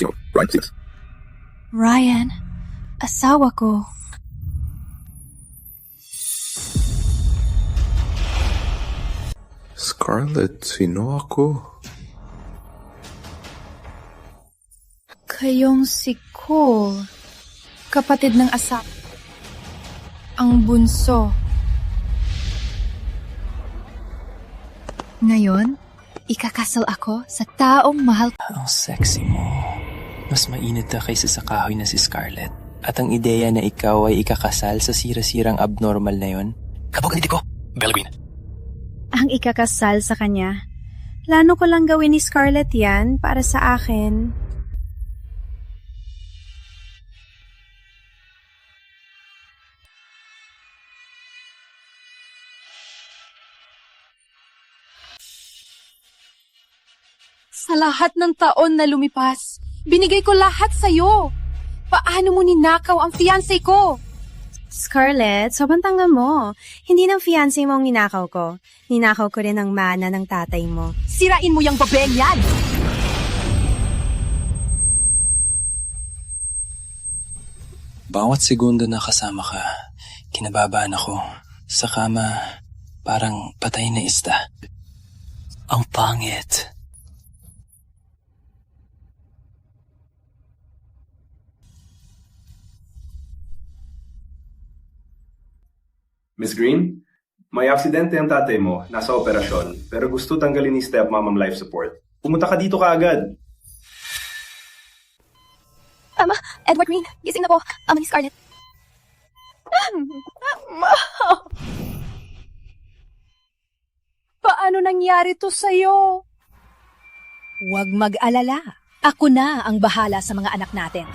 Ryan Stevens. Ryan, asawa ko. Scarlett, sino ako? Kayong si Cole. Kapatid ng asawa. Ang bunso. Ngayon, ikakasal ako sa taong mahal ko. Ang sexy mo. Mas mainit ka kaysa sa kahoy na si Scarlett. At ang ideya na ikaw ay ikakasal sa sira-sirang abnormal na yon? Kabog ang ko, Bella Queen. Ang ikakasal sa kanya. Plano ko lang gawin ni Scarlett yan para sa akin. Sa lahat ng taon na lumipas, binigay ko lahat sa'yo. Paano mo ninakaw ang fiancé ko? Scarlett, sobrang tanga mo. Hindi ng fiancé mo ang ninakaw ko. Ninakaw ko rin ang mana ng tatay mo. Sirain mo yung babeng yan! Bawat segundo na kasama ka, kinababahan ako. Sa kama, parang patay na isda. Ang pangit. Miss Green, may aksidente ang tatay mo, nasa operasyon, pero gusto tanggalin ni stepmom ang life support. Pumunta ka dito kaagad. Edward Green, gising na po. Ama ni Scarlett. Paano nangyari to sa'yo? Huwag mag-alala. Ako na ang bahala sa mga anak natin.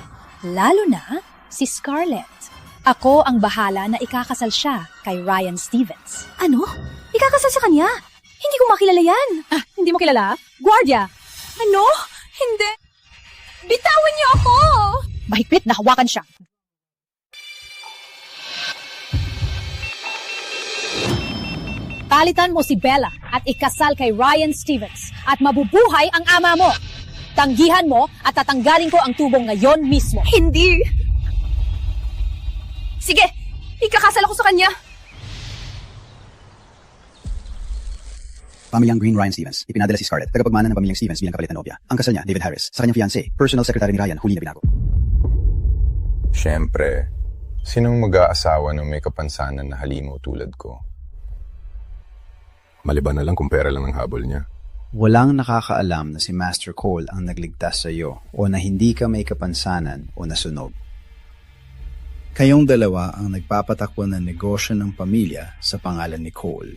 Lalo na si Scarlett. Ako ang bahala na ikakasal siya kay Ryan Stevens. Ano? Ikakasal sa kanya? Hindi ko makilala yan. Hindi mo kilala? Guardia! Ano? Hindi. Bitawan niyo ako! Mahigpit na hawakan siya. Palitan mo si Bella at ikasal kay Ryan Stevens at mabubuhay ang ama mo. Tanggihan mo at tatanggalin ko ang tubong ngayon mismo. Hindi. Sige, ikakasal ako sa kanya. Pamilyang Green Ryan Stevens. Ipinadala si Scarlett, tagapagmana ng pamilyang Stevens bilang kapalit na nobya. Ang kasal niya, David Harris, sa kanyang fiancé, personal secretary ni Ryan, huli na binago. Siyempre, sinong mag-aasawa ng may kapansanan na halimo tulad ko? Maliban na lang kung pera lang ang habol niya. Walang nakakaalam na si Master Cole ang nagligtas sa iyo o na hindi ka may kapansanan o nasunog. Kayong dalawa ang nagpapatakbo ng negosyo ng pamilya sa pangalan ni Cole.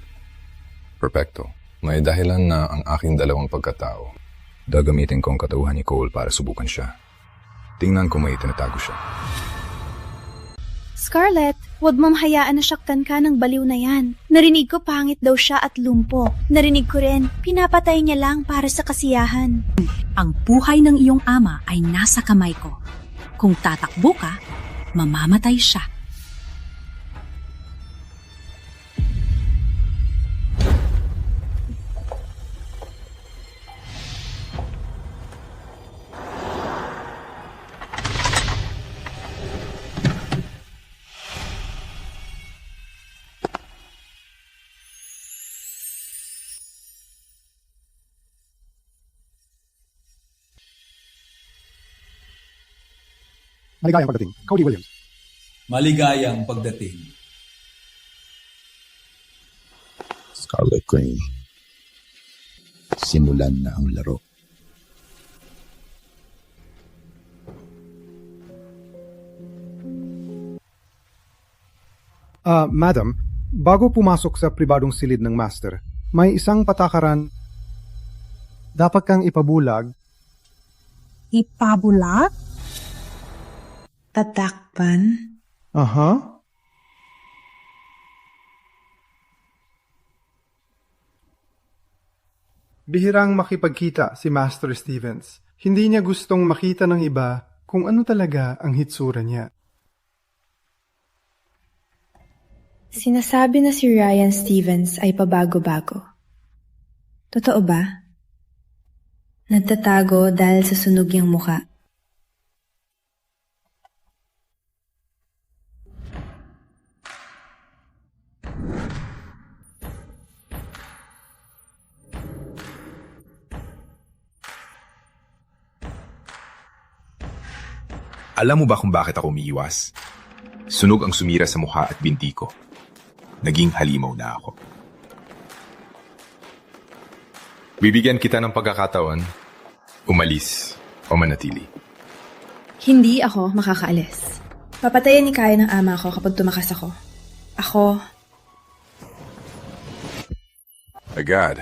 Perfecto. May dahilan na ang aking dalawang pagkatao. Gagamitin ko ang katauhan ni Cole para subukan siya. Tingnan ko may tinatago siya. Scarlett, huwag mong hayaan na saktan ka ng baliw na yan. Narinig ko pangit daw siya at lumpo. Narinig ko rin, pinapatay niya lang para sa kasiyahan. Ang buhay ng iyong ama ay nasa kamay ko. Kung tatakbo ka, mamamatay siya. Maligayang pagdating, Cody Williams. Maligayang pagdating. Scarlett Green. Simulan na ang laro. Madam, bago pumasok sa pribadong silid ng master, may isang patakaran. Dapat kang ipabulag. Ipabulag? Tatakpan? Aha. Bihirang makipagkita si Master Stevens. Hindi niya gustong makita ng iba kung ano talaga ang hitsura niya. Sinasabi na si Ryan Stevens ay pabago-bago. Totoo ba? Nagtatago dahil sa sunog niyang muka. Alam mo ba kung bakit ako umiiwas? Sunog ang sumira sa mukha at binti ko. Naging halimaw na ako. Bibigyan kita ng pagkakataon. Umalis o manatili. Hindi ako makakaalis. Papatayin ni Kaya ng ama ko kapag tumakas ako. Ako... Agad.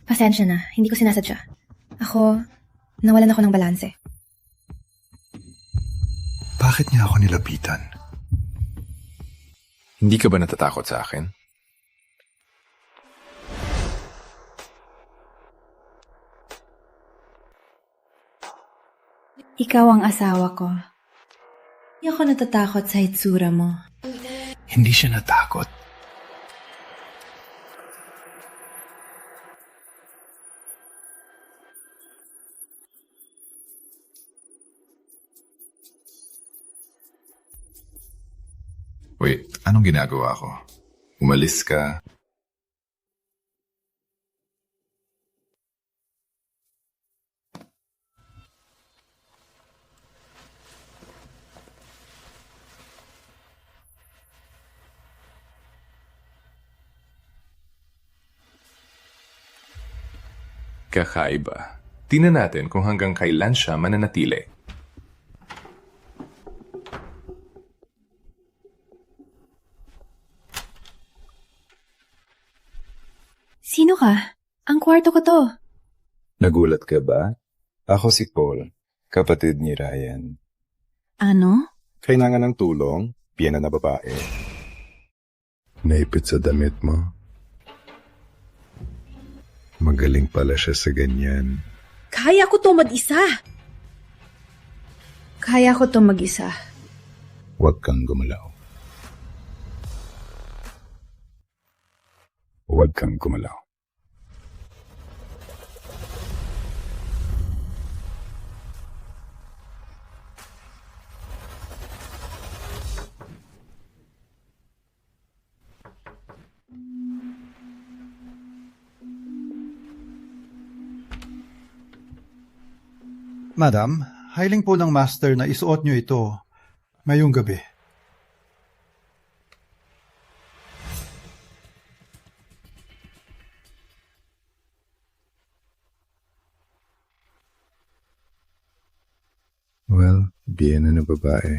Pasensya na, hindi ko sinasadya. Nawalan ako ng balanse. Bakit niya ako nilapitan? Hindi ka ba natatakot sa akin? Ikaw ang asawa ko. Hindi ako natatakot sa hitsura mo. Hindi siya natakot. Wait, anong ginagawa ko? Umalis ka. Kakaiba. Tingnan natin kung hanggang kailan siya mananatili. Sino ka? Ang kwarto ko to. Nagulat ka ba? Ako si Paul, kapatid ni Ryan. Ano? Kailangan ng tulong, biyena na babae. Naipit sa damit mo? Magaling pala siya sa ganyan. Kaya ko to mag-isa. Kaya ko to mag-isa. Huwag kang gumalaw. Huwag kang gumalaw. Madam, hiling po ng master na isuot nyo ito ngayong gabi. Well, biyena na babae.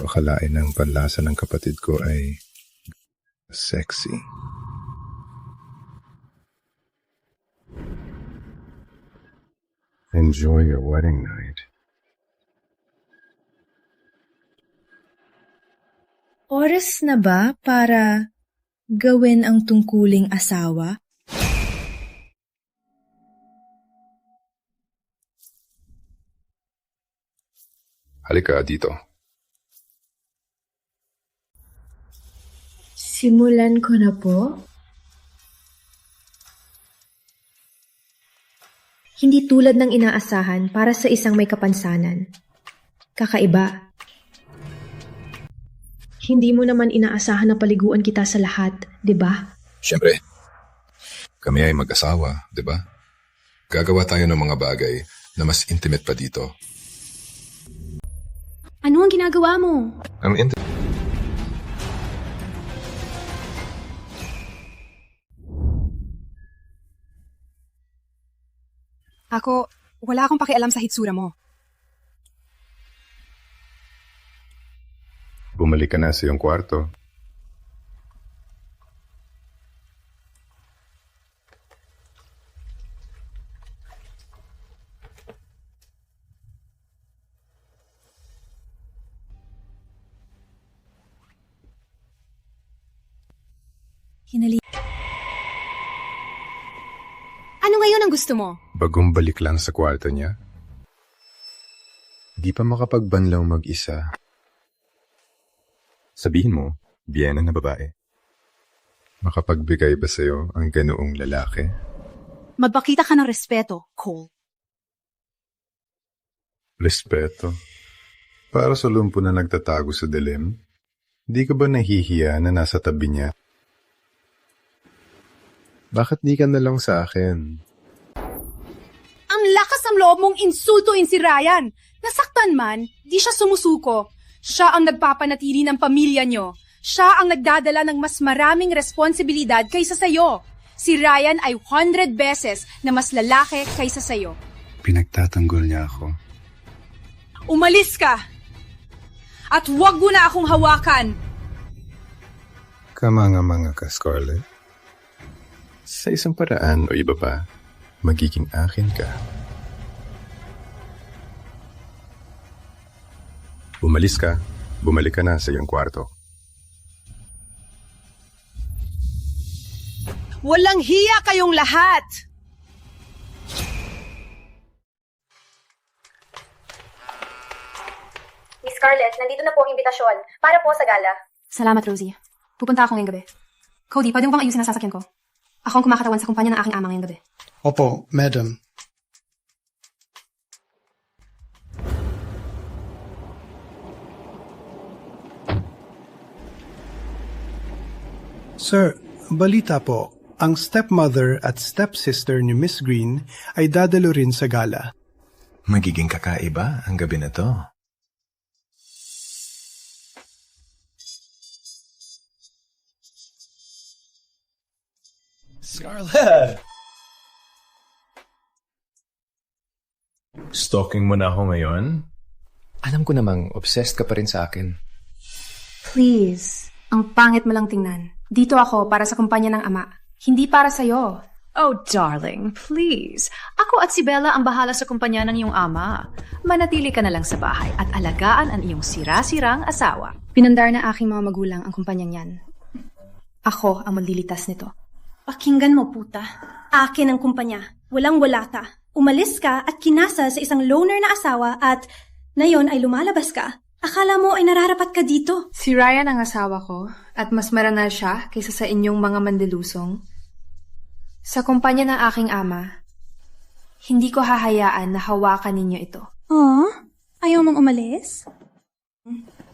Akalain ng panlasa ng kapatid ko ay sexy. Enjoy your wedding night. Oras na ba para gawin ang tungkuling asawa? Halika dito. Simulan ko na po? Hindi tulad ng inaasahan para sa isang may kapansanan. Kakaiba. Hindi mo naman inaasahan na paliguan kita sa lahat, di ba? Siyempre. Kami ay mag-asawa, di ba? Gagawa tayo ng mga bagay na mas intimate pa dito. Ano ang ginagawa mo? I'm intimate. Wala akong pakialam sa hitsura mo. Bumalik ka na sa iyong kwarto. Ano ngayon ang gusto mo? Bagong balik lang sa kwarto niya. Di pa makapagbanlaw mag-isa. Sabihin mo, biyena na babae. Makapagbigay ba sa'yo ang ganoong lalaki? Magpakita ka ng respeto, Cole. Respeto? Para sa lumpo na nagtatago sa dilim? Di ka ba nahihiya na nasa tabi niya? Bakit di ka na lang sa akin? Ang lakas ng loob mong insultuin si Ryan. Nasaktan man, di siya sumusuko. Siya ang nagpapanatili ng pamilya nyo. Siya ang nagdadala ng mas maraming responsibilidad kaysa sayo. Si Ryan ay 100 beses na mas lalaki kaysa sayo. Pinagtatanggol niya ako. Umalis ka! At huwag mo na akong hawakan! Kamanga-manga ka, Scarlett. Sa isang paraan o iba pa, magiging akin ka. Umalis ka, bumalik ka na sa iyong kwarto. Walang hiya kayong lahat! Miss Scarlett, nandito na po ang imbitasyon para po sa gala. Salamat, Rosie. Pupunta ako ngayong gabi. Cody, pwede mo bang ayusin ang sasakyan ko? Ako ang kumakatawan sa kumpanya ng aking ama ngayong gabi. Opo, madam. Sir, balita po, ang stepmother at stepsister ni Miss Green ay dadalo rin sa gala. Magiging kakaiba ang gabi na to. Scarlett! Stalking mo na ako ngayon? Alam ko namang obsessed ka pa rin sa akin. Please, ang pangit mo lang tingnan. Dito ako para sa kumpanya ng ama, hindi para sa'yo. Oh, darling, please. Ako at si Bella ang bahala sa kumpanya ng iyong ama. Manatili ka na lang sa bahay at alagaan ang iyong sira-sirang asawa. Pinandar na aking mga magulang ang kumpanyang yan. Ako ang maglilitas nito. Pakinggan mo, puta. Akin ang kumpanya. Walang-wala ka. Umalis ka at kinasal sa isang loner na asawa at ngayon ay lumalabas ka. Akala mo ay nararapat ka dito. Si Ryan ang asawa ko at mas marangal siya kaysa sa inyong mga mandilusong. Sa kumpanya ng aking ama, hindi ko hahayaan na hawakan ninyo ito. Oh, ayaw mong umalis?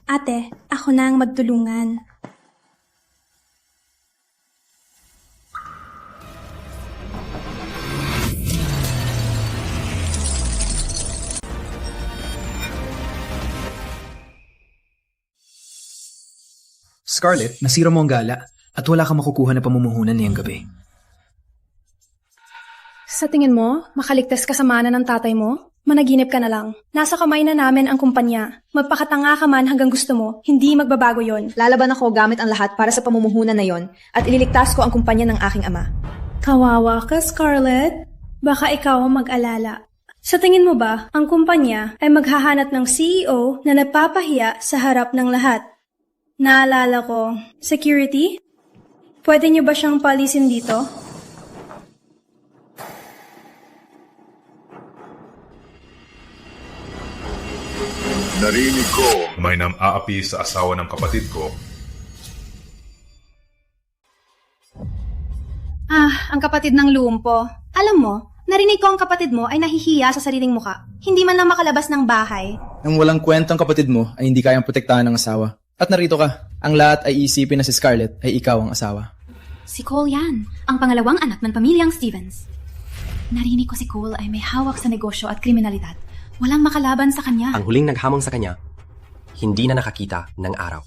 Ate, ako na ang magtulungan. Scarlett, nasira mo ang gala at wala kang makukuha na pamumuhunan niyang gabi. Sa tingin mo, makaligtas ka sa mana ng tatay mo? Managinip ka na lang. Nasa kamay na namin ang kumpanya. Magpakatanga ka man hanggang gusto mo, hindi magbabago yon. Lalaban ako gamit ang lahat para sa pamumuhunan na yon at ililigtas ko ang kumpanya ng aking ama. Kawawa ka, Scarlett. Baka ikaw ang mag-alala. Sa tingin mo ba, ang kumpanya ay maghahanap ng CEO na nagpapahiya sa harap ng lahat? Naalala ko, security? Pwede niyo ba siyang palisin dito? Narinig ko may nam-aapi sa asawa ng kapatid ko. Ang kapatid ng lumpo. Alam mo, narinig ko ang kapatid mo ay nahihiya sa sariling muka. Hindi man lang makalabas ng bahay. Ang walang kwentang kapatid mo ay hindi kayang protektahan ng asawa. At narito ka, ang lahat ay isipin na si Scarlett ay ikaw ang asawa. Si Cole yan, ang pangalawang anak ng pamilyang Stevens. Narinig ko si Cole ay may hawak sa negosyo at kriminalidad. Walang makalaban sa kanya. Ang huling naghamon sa kanya, hindi na nakakita ng araw.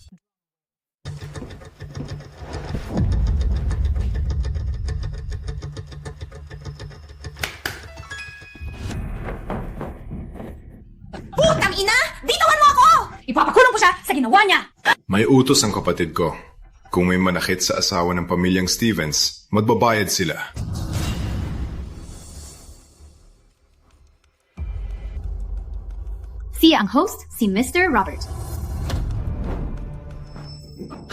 Putang ina! Bitawan mo ako! Ipapakulong ko siya sa ginawa niya! May utos ang kapatid ko. Kung may manakit sa asawa ng pamilyang Stevens, magbabayad sila. Siya ang host, si Mr. Robert.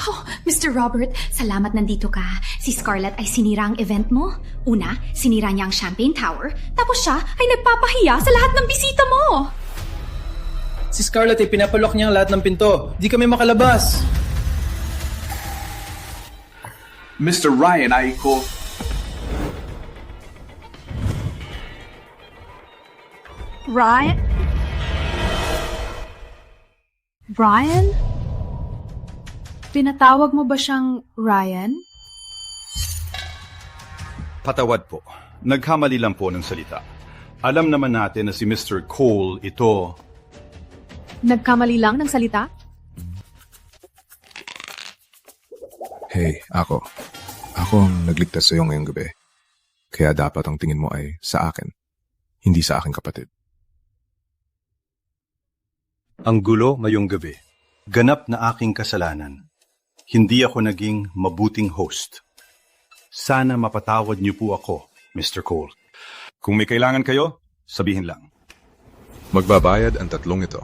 Oh, Mr. Robert, salamat nandito ka. Si Scarlett ay sinira ang event mo. Una, sinira niya ang Champagne Tower. Tapos siya ay nagpapahiya sa lahat ng bisita mo. Si Scarlett ay pinapalok niya ang lahat ng pinto. Di kami makalabas. Mr. Ryan ay ko... Ryan? Brian? Tinatawag mo ba siyang Ryan? Patawad po. Nagkamali lang po ng salita. Alam naman natin na si Mr. Cole ito. Nagkamali lang ng salita? Hey, ako. Ako ang nagligtas sa'yo ngayong gabi. Kaya dapat ang tingin mo ay sa akin, hindi sa aking kapatid. Ang gulo ngayong gabi. Ganap na aking kasalanan. Hindi ako naging mabuting host. Sana mapatawad niyo po ako, Mr. Cole. Kung may kailangan kayo, sabihin lang. Magbabayad ang tatlong ito.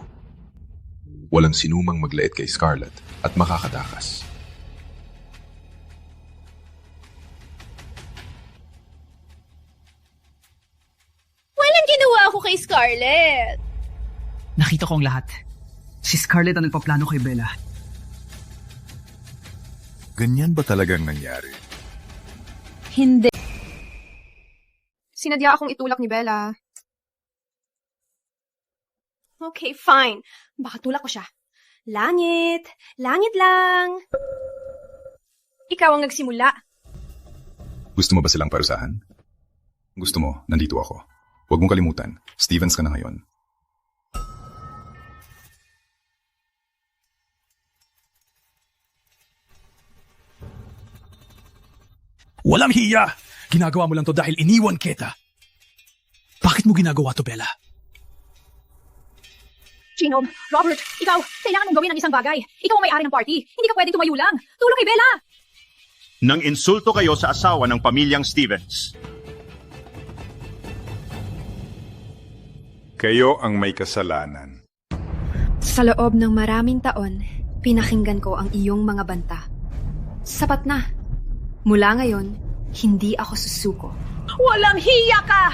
Walang sinumang maglait kay Scarlett at makakatakas. Walang ginawa ako kay Scarlett. Nakita ko ang lahat. Si Scarlett ang nagpaplano kay Bella. Ganyan ba talagang nangyari? Hindi. Sinadya akong itulak ni Bella. Okay, fine. Baka tulak ko siya. Langit. Langit lang. Ikaw ang nagsimula. Gusto mo ba silang parusahan? Gusto mo, nandito ako. Huwag mong kalimutan, Stevens ka na ngayon. Walang hiya! Ginagawa mo lang to dahil iniwan kita. Bakit mo ginagawa to, Bella? Gino, Robert, ikaw, kailangan mong gawin ang isang bagay. Ikaw ang may-ari ng party. Hindi ka pwedeng tumayo lang. Tulong kay Bella! Nang insulto kayo sa asawa ng pamilyang Stevens. Kayo ang may kasalanan. Sa loob ng maraming taon, pinakinggan ko ang iyong mga banta. Sapat na. Mula ngayon, hindi ako susuko. Walang hiya ka!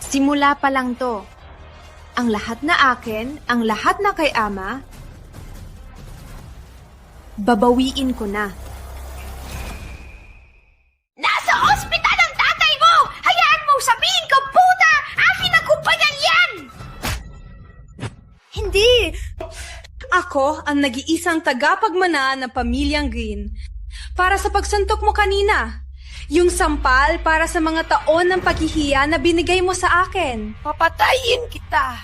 Simula pa lang to. Ang lahat na akin, ang lahat na kay Ama, babawiin ko na. Nasa ospital ang tatay mo! Hayaan mong sabihin ko, puta! Akin ang kumpanyang yan! Hindi! Ako ang nag-iisang tagapagmana ng pamilyang Green. Para sa pagsuntok mo kanina. Yung sampal para sa mga taon ng paghihiya na binigay mo sa akin. Papatayin kita!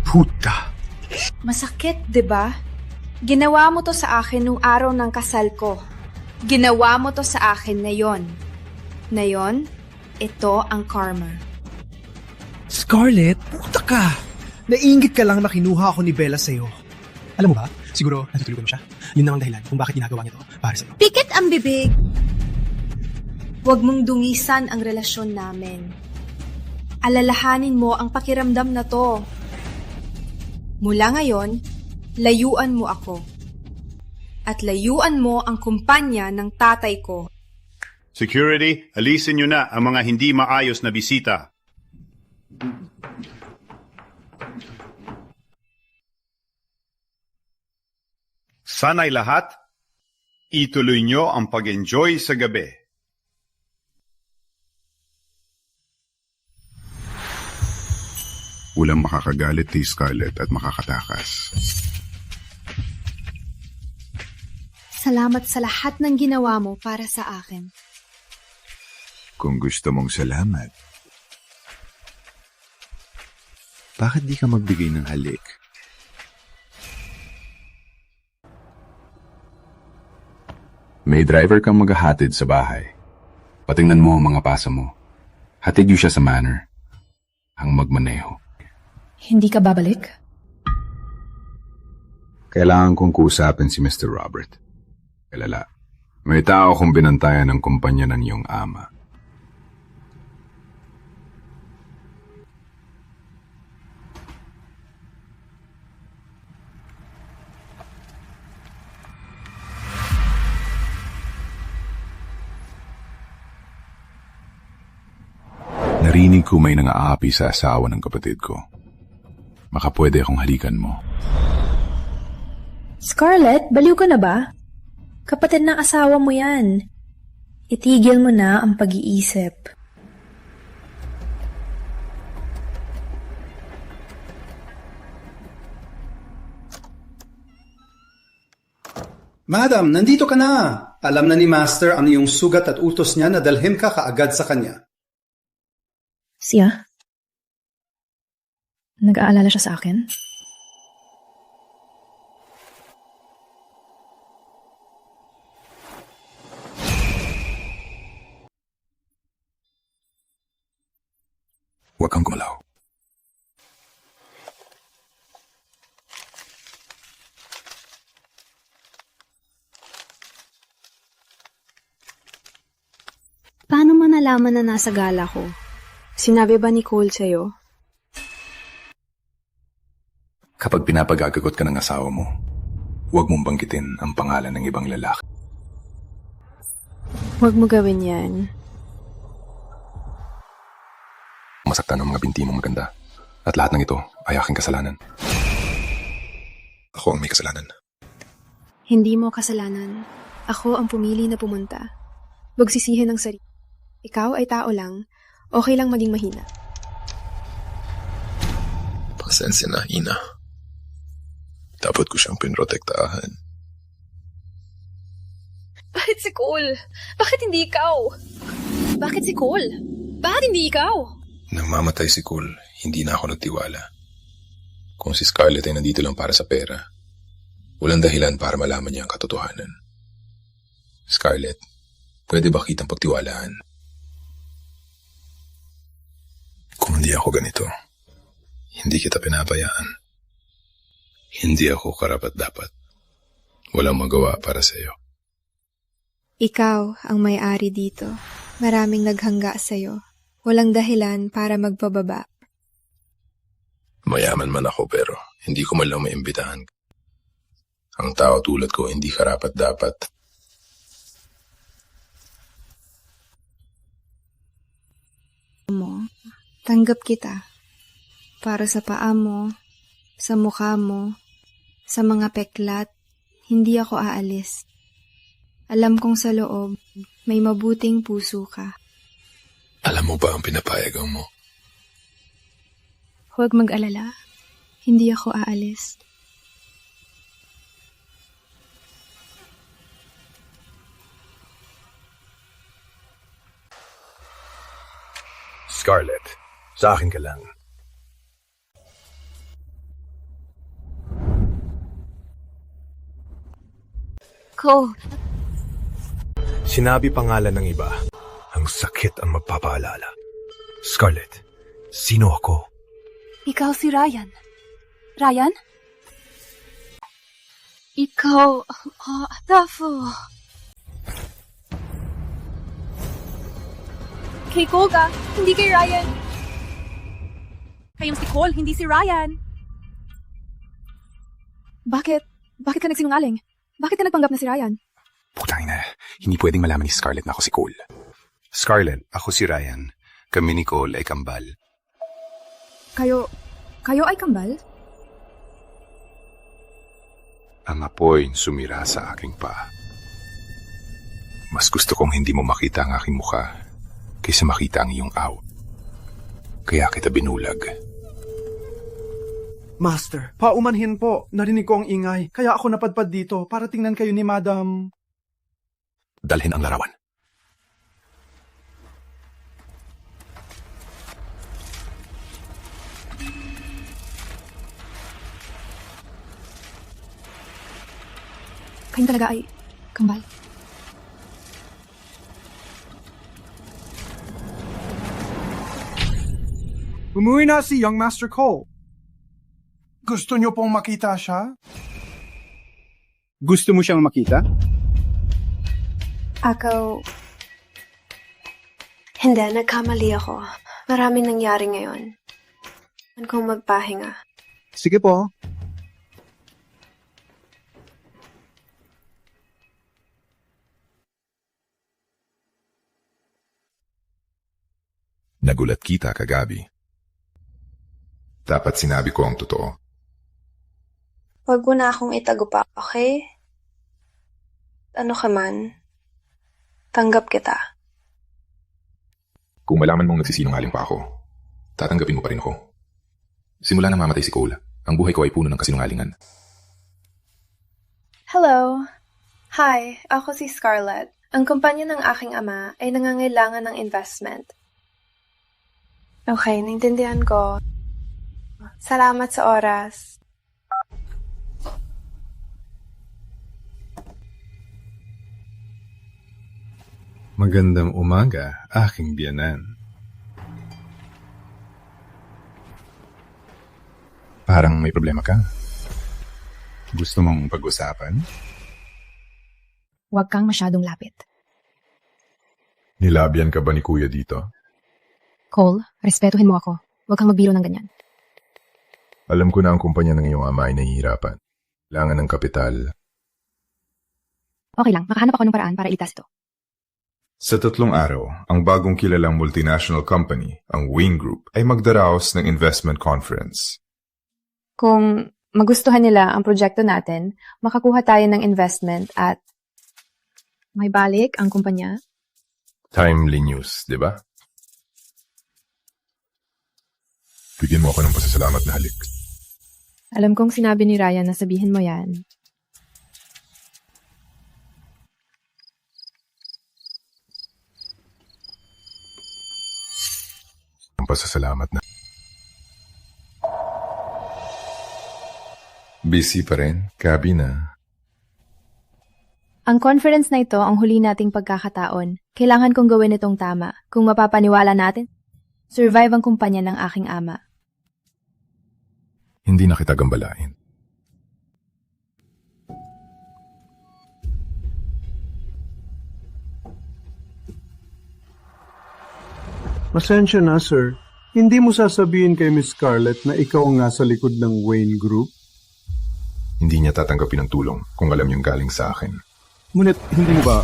Puta! Masakit, 'di ba? Ginawa mo to sa akin nung araw ng kasal ko. Ginawa mo to sa akin ngayon. Ngayon, ito ang karma. Scarlett, puta ka! Naiingit ka lang na kinuha ako ni Bella sa'yo. Alam mo ba, siguro natutulugan mo siya. Yun namang dahilan kung bakit ginagawa niya to para sa'yo. Pikit ang bibig! Huwag mong dungisan ang relasyon namin. Alalahanin mo ang pakiramdam na to. Mula ngayon, layuan mo ako. At layuan mo ang kumpanya ng tatay ko. Security, alisin niyo na ang mga hindi maayos na bisita. Sana'y lahat, ituloy niyo ang pag-enjoy sa gabi. Walang makakagalit kay Scarlett at makakatakas. Salamat sa lahat ng ginawa mo para sa akin. Kung gusto mong salamat, bakit di ka magbigay ng halik? May driver kang maghahatid sa bahay. Patingnan mo ang mga pasa mo. Hatid niyo siya sa manor. Ang magmaneho. Hindi ka babalik? Kailangan kong kusapin si Mr. Robert. Kalala, may tao kong binantayan ng kumpanya ng iyong ama. Narinig ko may nangaapi sa asawa ng kapatid ko. Baka pwede akong halikan mo. Scarlett, baliw ka na ba? Kapatid ng asawa mo yan. Itigil mo na ang pag-iisip. Madam, nandito ka na. Alam na ni Master ang iyong sugat at utos niya na dalhin ka kaagad sa kanya. Siya? Nag-aalala siya sa akin? Huwag kang gumalaw. Paano mo nalaman na nasa gala ko? Sinabi ba ni Cole sa'yo? Kapag pinapagagagot ka ng asawa mo, huwag mong banggitin ang pangalan ng ibang lalaki. Huwag mo gawin yan. Masaktan ang mga binti mong maganda. At lahat ng ito ay aking kasalanan. Ako ang may kasalanan. Hindi mo kasalanan. Ako ang pumili na pumunta. Huwag sisihin ang sarili. Ikaw ay tao lang. Okay lang maging mahina. Pasensya na, Ina. Dapat ko siyang pinrotektahan. Bakit si Cole? Bakit hindi ikaw? Bakit si Cole? Bakit hindi ikaw? Nang mamatay si Cole, hindi na ako nagtiwala. Kung si Scarlett ay nandito lang para sa pera, walang dahilan para malaman niya ang katotohanan. Scarlett, pwede ba kitang pagtiwalaan? Kung hindi ako ganito, hindi kita pinabayaan. Hindi ako karapat-dapat. Walang magawa para sa iyo. Ikaw ang may-ari dito. Maraming naghangga sa'yo. Walang dahilan para magpababa. Mayaman man ako pero hindi ko man lang maimbitahan. Ang tao tulad ko hindi karapat-dapat. Tanggap kita. Para sa paa mo, sa mukha mo, sa mga peklat, hindi ako aalis. Alam kong sa loob, may mabuting puso ka. Alam mo ba ang pinapayagan mo? Huwag mag-alala. Hindi ako aalis. Scarlett, sa akin ka lang. Ko. Sinabi pangalan ng iba. Ang sakit ang magpapaalala. Scarlett, sino ako? Ikaw si Ryan. Ryan? Ikaw, Tafo. Kay Cole ka, hindi kay Ryan. Kayong si Cole, hindi si Ryan. Bakit? Bakit ka nagsinungaling? Bakit ka nagpanggap na si Ryan? Putang ina, hindi pwedeng malaman ni Scarlett na ako si Cole. Scarlett, ako si Ryan. Kami ni Cole ay kambal. Kayo ay kambal? Ang apoy sumira sa aking paa. Mas gusto kong hindi mo makita ang aking mukha kaysa makita ang iyong aw. Kaya kita binulag. Master, paumanhin po. Narinig ko ang ingay. Kaya ako napadpad dito para tingnan kayo ni Madam. Dalhin ang larawan. Kayong talaga ay kambal. Umuwi na si Young Master Cole. Gusto niyo pong makita siya? Gusto mo siyang makita? Ako... Hindi, nagkamali ako. Maraming nangyari ngayon. Ano kong magpahinga? Sige po. Nagulat kita kagabi. Dapat sinabi ko ang totoo. Huwag mo na akong itago pa, okay? Ano ka man? Tanggap kita. Kung malaman mong nagsisinungaling pa ako, tatanggapin mo pa rin ako. Simula na mamatay si Cole, ang buhay ko ay puno ng kasinungalingan. Hello. Hi, ako si Scarlett. Ang kumpanya ng aking ama ay nangangailangan ng investment. Okay, naintindihan ko. Salamat sa oras. Magandang umaga, aking biyanan. Parang may problema ka. Gusto mong pag-usapan? Huwag kang masyadong lapit. Nilabyan ka ba ni Kuya dito? Cole, respetuhin mo ako. Huwag kang magbiro ng ganyan. Alam ko na ang kumpanya ng iyong ama ay nahihirapan. Kailangan ng kapital. Okay lang, makahanap ako ng paraan para iligtas ito. Sa 3 araw, ang bagong kilalang multinational company, ang Wayne Group, ay magdaraos ng investment conference. Kung magustuhan nila ang proyekto natin, makakuha tayo ng investment at may balik ang kumpanya. Timely news, di ba? Bigyan mo ako ng pasasalamat na halik. Alam kong sinabi ni Ryan na sabihin mo yan. Ang pasasalamat na. Busy pa rin? Gabi na. Ang conference na ito ang huli nating pagkakataon. Kailangan kong gawin itong tama. Kung mapapaniwala natin, survive ang kumpanya ng aking ama. Hindi na kita gambalain. Pasensya na, sir. Hindi mo sasabihin kay Miss Scarlett na ikaw ang nasa likod ng Wayne Group? Hindi niya tatanggapin ang tulong kung alam niyang galing sa akin. Ngunit, hindi mo ba...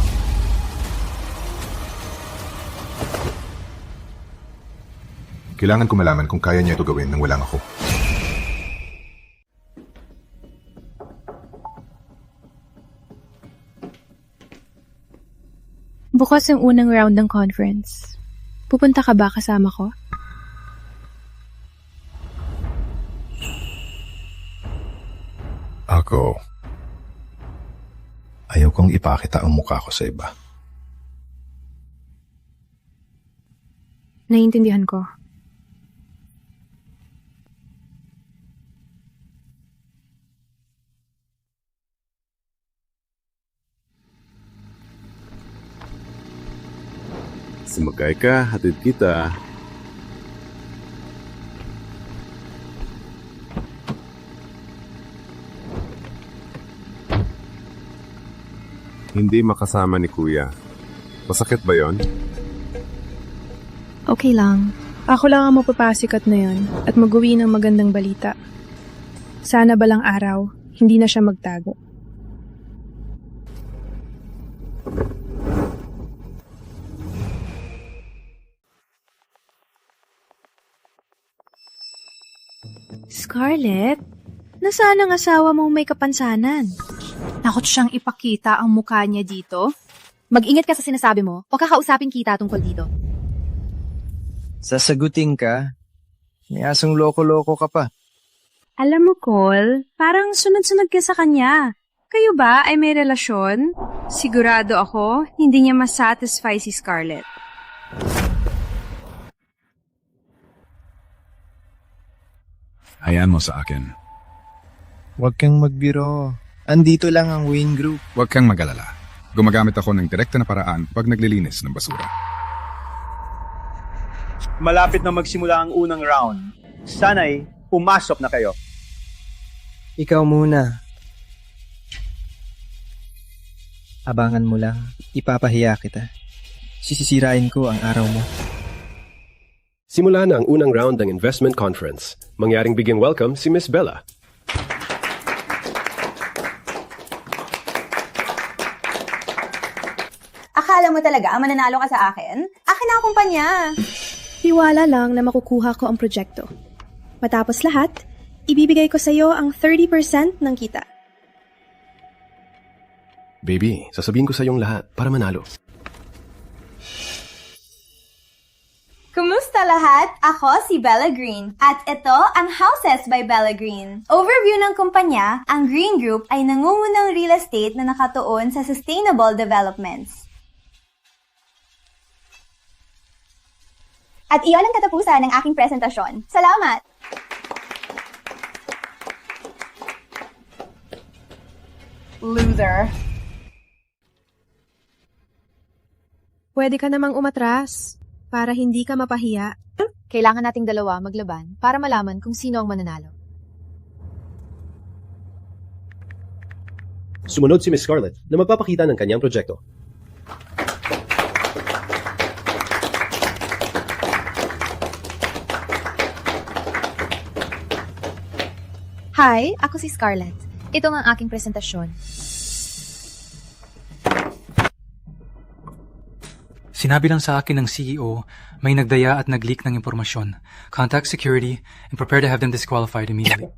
Kailangan ko malaman kung kaya niya ito gawin nang walang ako. Bukas ang unang round ng conference. Pupunta ka ba kasama ko? Ako, ayaw kong ipakita ang mukha ko sa iba. Naiintindihan ko. Sumakay ka, hatid kita. Hindi makasama ni Kuya. Masakit ba yon? Okay lang. Ako lang ang mapapasikat na yon at mag-uwi ng magandang balita. Sana balang araw, hindi na siya magtago. Scarlett, nasaan ang asawa mong may kapansanan? Takot siyang ipakita ang mukha niya dito. Mag-ingat ka sa sinasabi mo o kakausapin kita tungkol dito. Sasagutin ka? May asong loko-loko ka pa. Alam mo, Cole, parang sunod-sunod ka sa kanya. Kayo ba ay may relasyon? Sigurado ako, hindi niya masatisfy si Scarlett. Hayaan mo sa akin. Huwag kang magbiro. Andito lang ang Wayne Group. Huwag kang mag-alala. Gumagamit ako ng direkta na paraan pag naglilinis ng basura. Malapit na magsimula ang unang round. Sana'y pumasok na kayo. Ikaw muna. Abangan mo lang. Ipapahiya kita. Sisisirain ko ang araw mo. Simula na ang unang round ng investment conference. Mangyaring bigyang welcome si Miss Bella. Akala mo talaga mananalo ka sa akin? Akin na ang kumpanya. Tiwala lang na makukuha ko ang proyekto. Matapos lahat, ibibigay ko sa iyo ang 30% ng kita. Baby, sasabihin ko sa iyong lahat para manalo. Kamusta lahat? Ako si Bella Green at ito ang Houses by Bella Green. Overview ng kumpanya, ang Green Group ay nangungunang real estate na nakatuon sa sustainable developments. At iyon ang katapusan ng aking presentasyon. Salamat! Loser. Pwede ka namang umatras para hindi ka mapahiya. Kailangan nating dalawa maglaban para malaman kung sino ang mananalo. Sumunod si Miss Scarlett na magpapakita ng kanyang proyekto. Hi, ako si Scarlett. Ito ang aking presentasyon. Sinabi lang sa akin ng CEO, may nagdaya at nag-leak ng impormasyon. Contact security and prepare to have them disqualified immediately.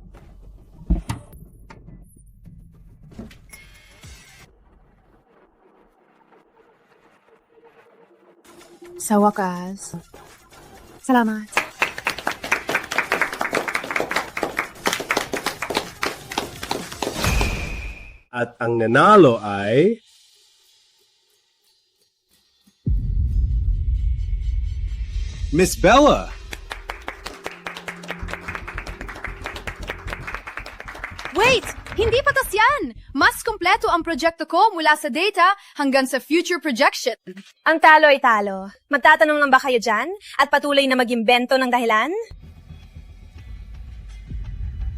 Sa wakas. Salamat. At ang nanalo ay... Miss Bella! Wait! Hindi patas yan! Mas kompleto ang proyekto ko mula sa data hanggang sa future projection. Ang talo ay talo. Magtatanong lang ba kayo dyan? At patuloy na mag-imbento ng dahilan?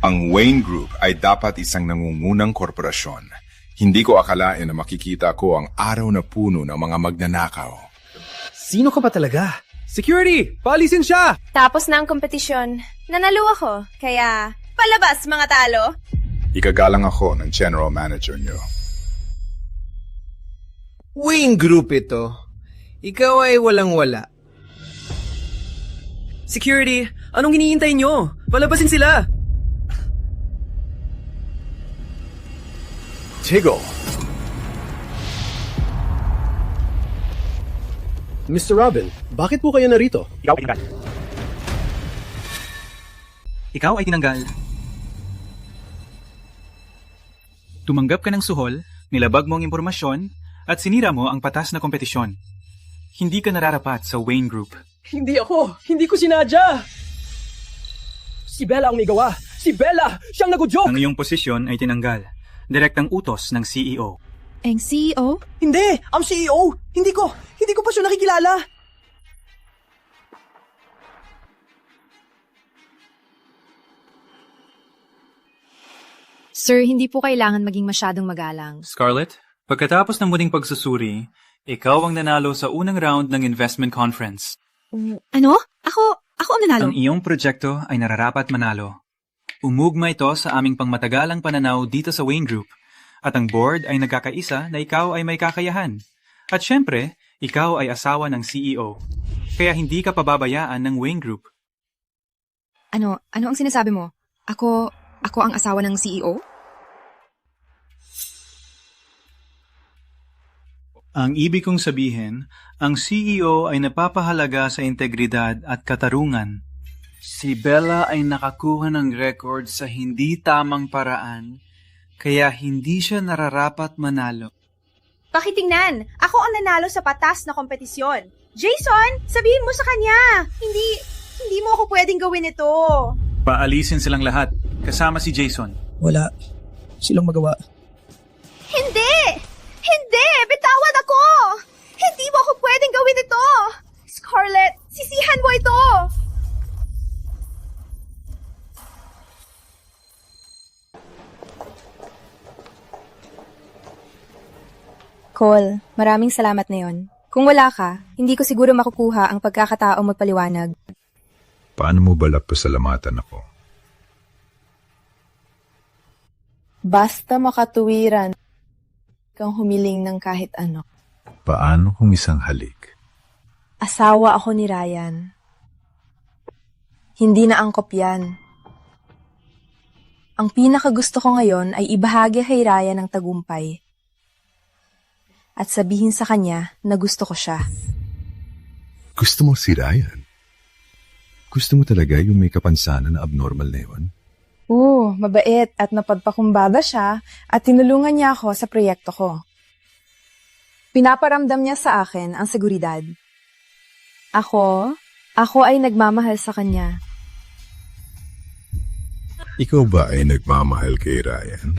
Ang Wayne Group ay dapat isang nangungunang korporasyon. Hindi ko akalain na makikita ko ang araw na puno ng mga magnanakaw. Sino ka ba talaga? Security! Paalisin siya! Tapos na ang kompetisyon. Nanalo ako. Kaya, palabas mga talo! Ikagalang ako ng general manager niyo. Wayne Group ito. Ikaw ay walang-wala. Security, anong hinihintay nyo? Palabasin sila! Tiggle! Mr. Robin, bakit po kayo narito? Ikaw ay tinanggal. Ikaw ay tinanggal. Tumanggap ka ng suhol, nilabag mo ang impormasyon, at sinira mo ang patas na kompetisyon. Hindi ka nararapat sa Wayne Group. Hindi ako! Hindi ko sinadya! Si Bella ang may gawa! Si Bella! Siyang nag-joke! Ang iyong posisyon ay tinanggal. Direktang utos ng CEO. Ang CEO? Hindi! Ang CEO! Hindi ko pa siya nakikilala! Sir, hindi po kailangan maging masyadong magalang. Scarlett, pagkatapos ng muling pagsusuri, ikaw ang nanalo sa unang round ng investment conference. Ano? Ako ang nanalo? Ang iyong proyekto ay nararapat manalo. Umugma ito sa aming pangmatagalang pananaw dito sa Wayne Group. At ang board ay nagkakaisa na ikaw ay may kakayahan. At syempre, ikaw ay asawa ng CEO. Kaya hindi ka pababayaan ng Wayne Group. Ano ang sinasabi mo? Ako ang asawa ng CEO? Ang ibig kong sabihin, ang CEO ay napapahalaga sa integridad at katarungan. Si Bella ay nakakuha ng record sa hindi tamang paraan, kaya hindi siya nararapat manalo. Pakitingnan, ako ang nanalo sa patas na kompetisyon. Jason, sabihin mo sa kanya, hindi mo ako pwedeng gawin ito. Paalisin silang lahat, kasama si Jason. Wala silang magawa. Hindi! Bitawan ako! Hindi mo ako pwedeng gawin ito! Scarlett, sisihan mo ito! Cole, maraming salamat na yon. Kung wala ka, hindi ko siguro makukuha ang pagkakataong magpaliwanag. Paano mo balak pasalamatan ako? Basta makatuwiran kang humiling ng kahit ano. Paano kung isang halik? Asawa ako ni Ryan. Hindi na angkop yan. Ang pinakagusto ko ngayon ay ibahagi kay Ryan ang tagumpay. At sabihin sa kanya na gusto ko siya. Gusto mo si Ryan? Gusto mo talaga yung may kapansanan na abnormal na yun? Mabait at napagpakumbaba siya at tinulungan niya ako sa proyekto ko. Pinaparamdam niya sa akin ang seguridad. Ako ay nagmamahal sa kanya. Ikaw ba ay nagmamahal kay Ryan?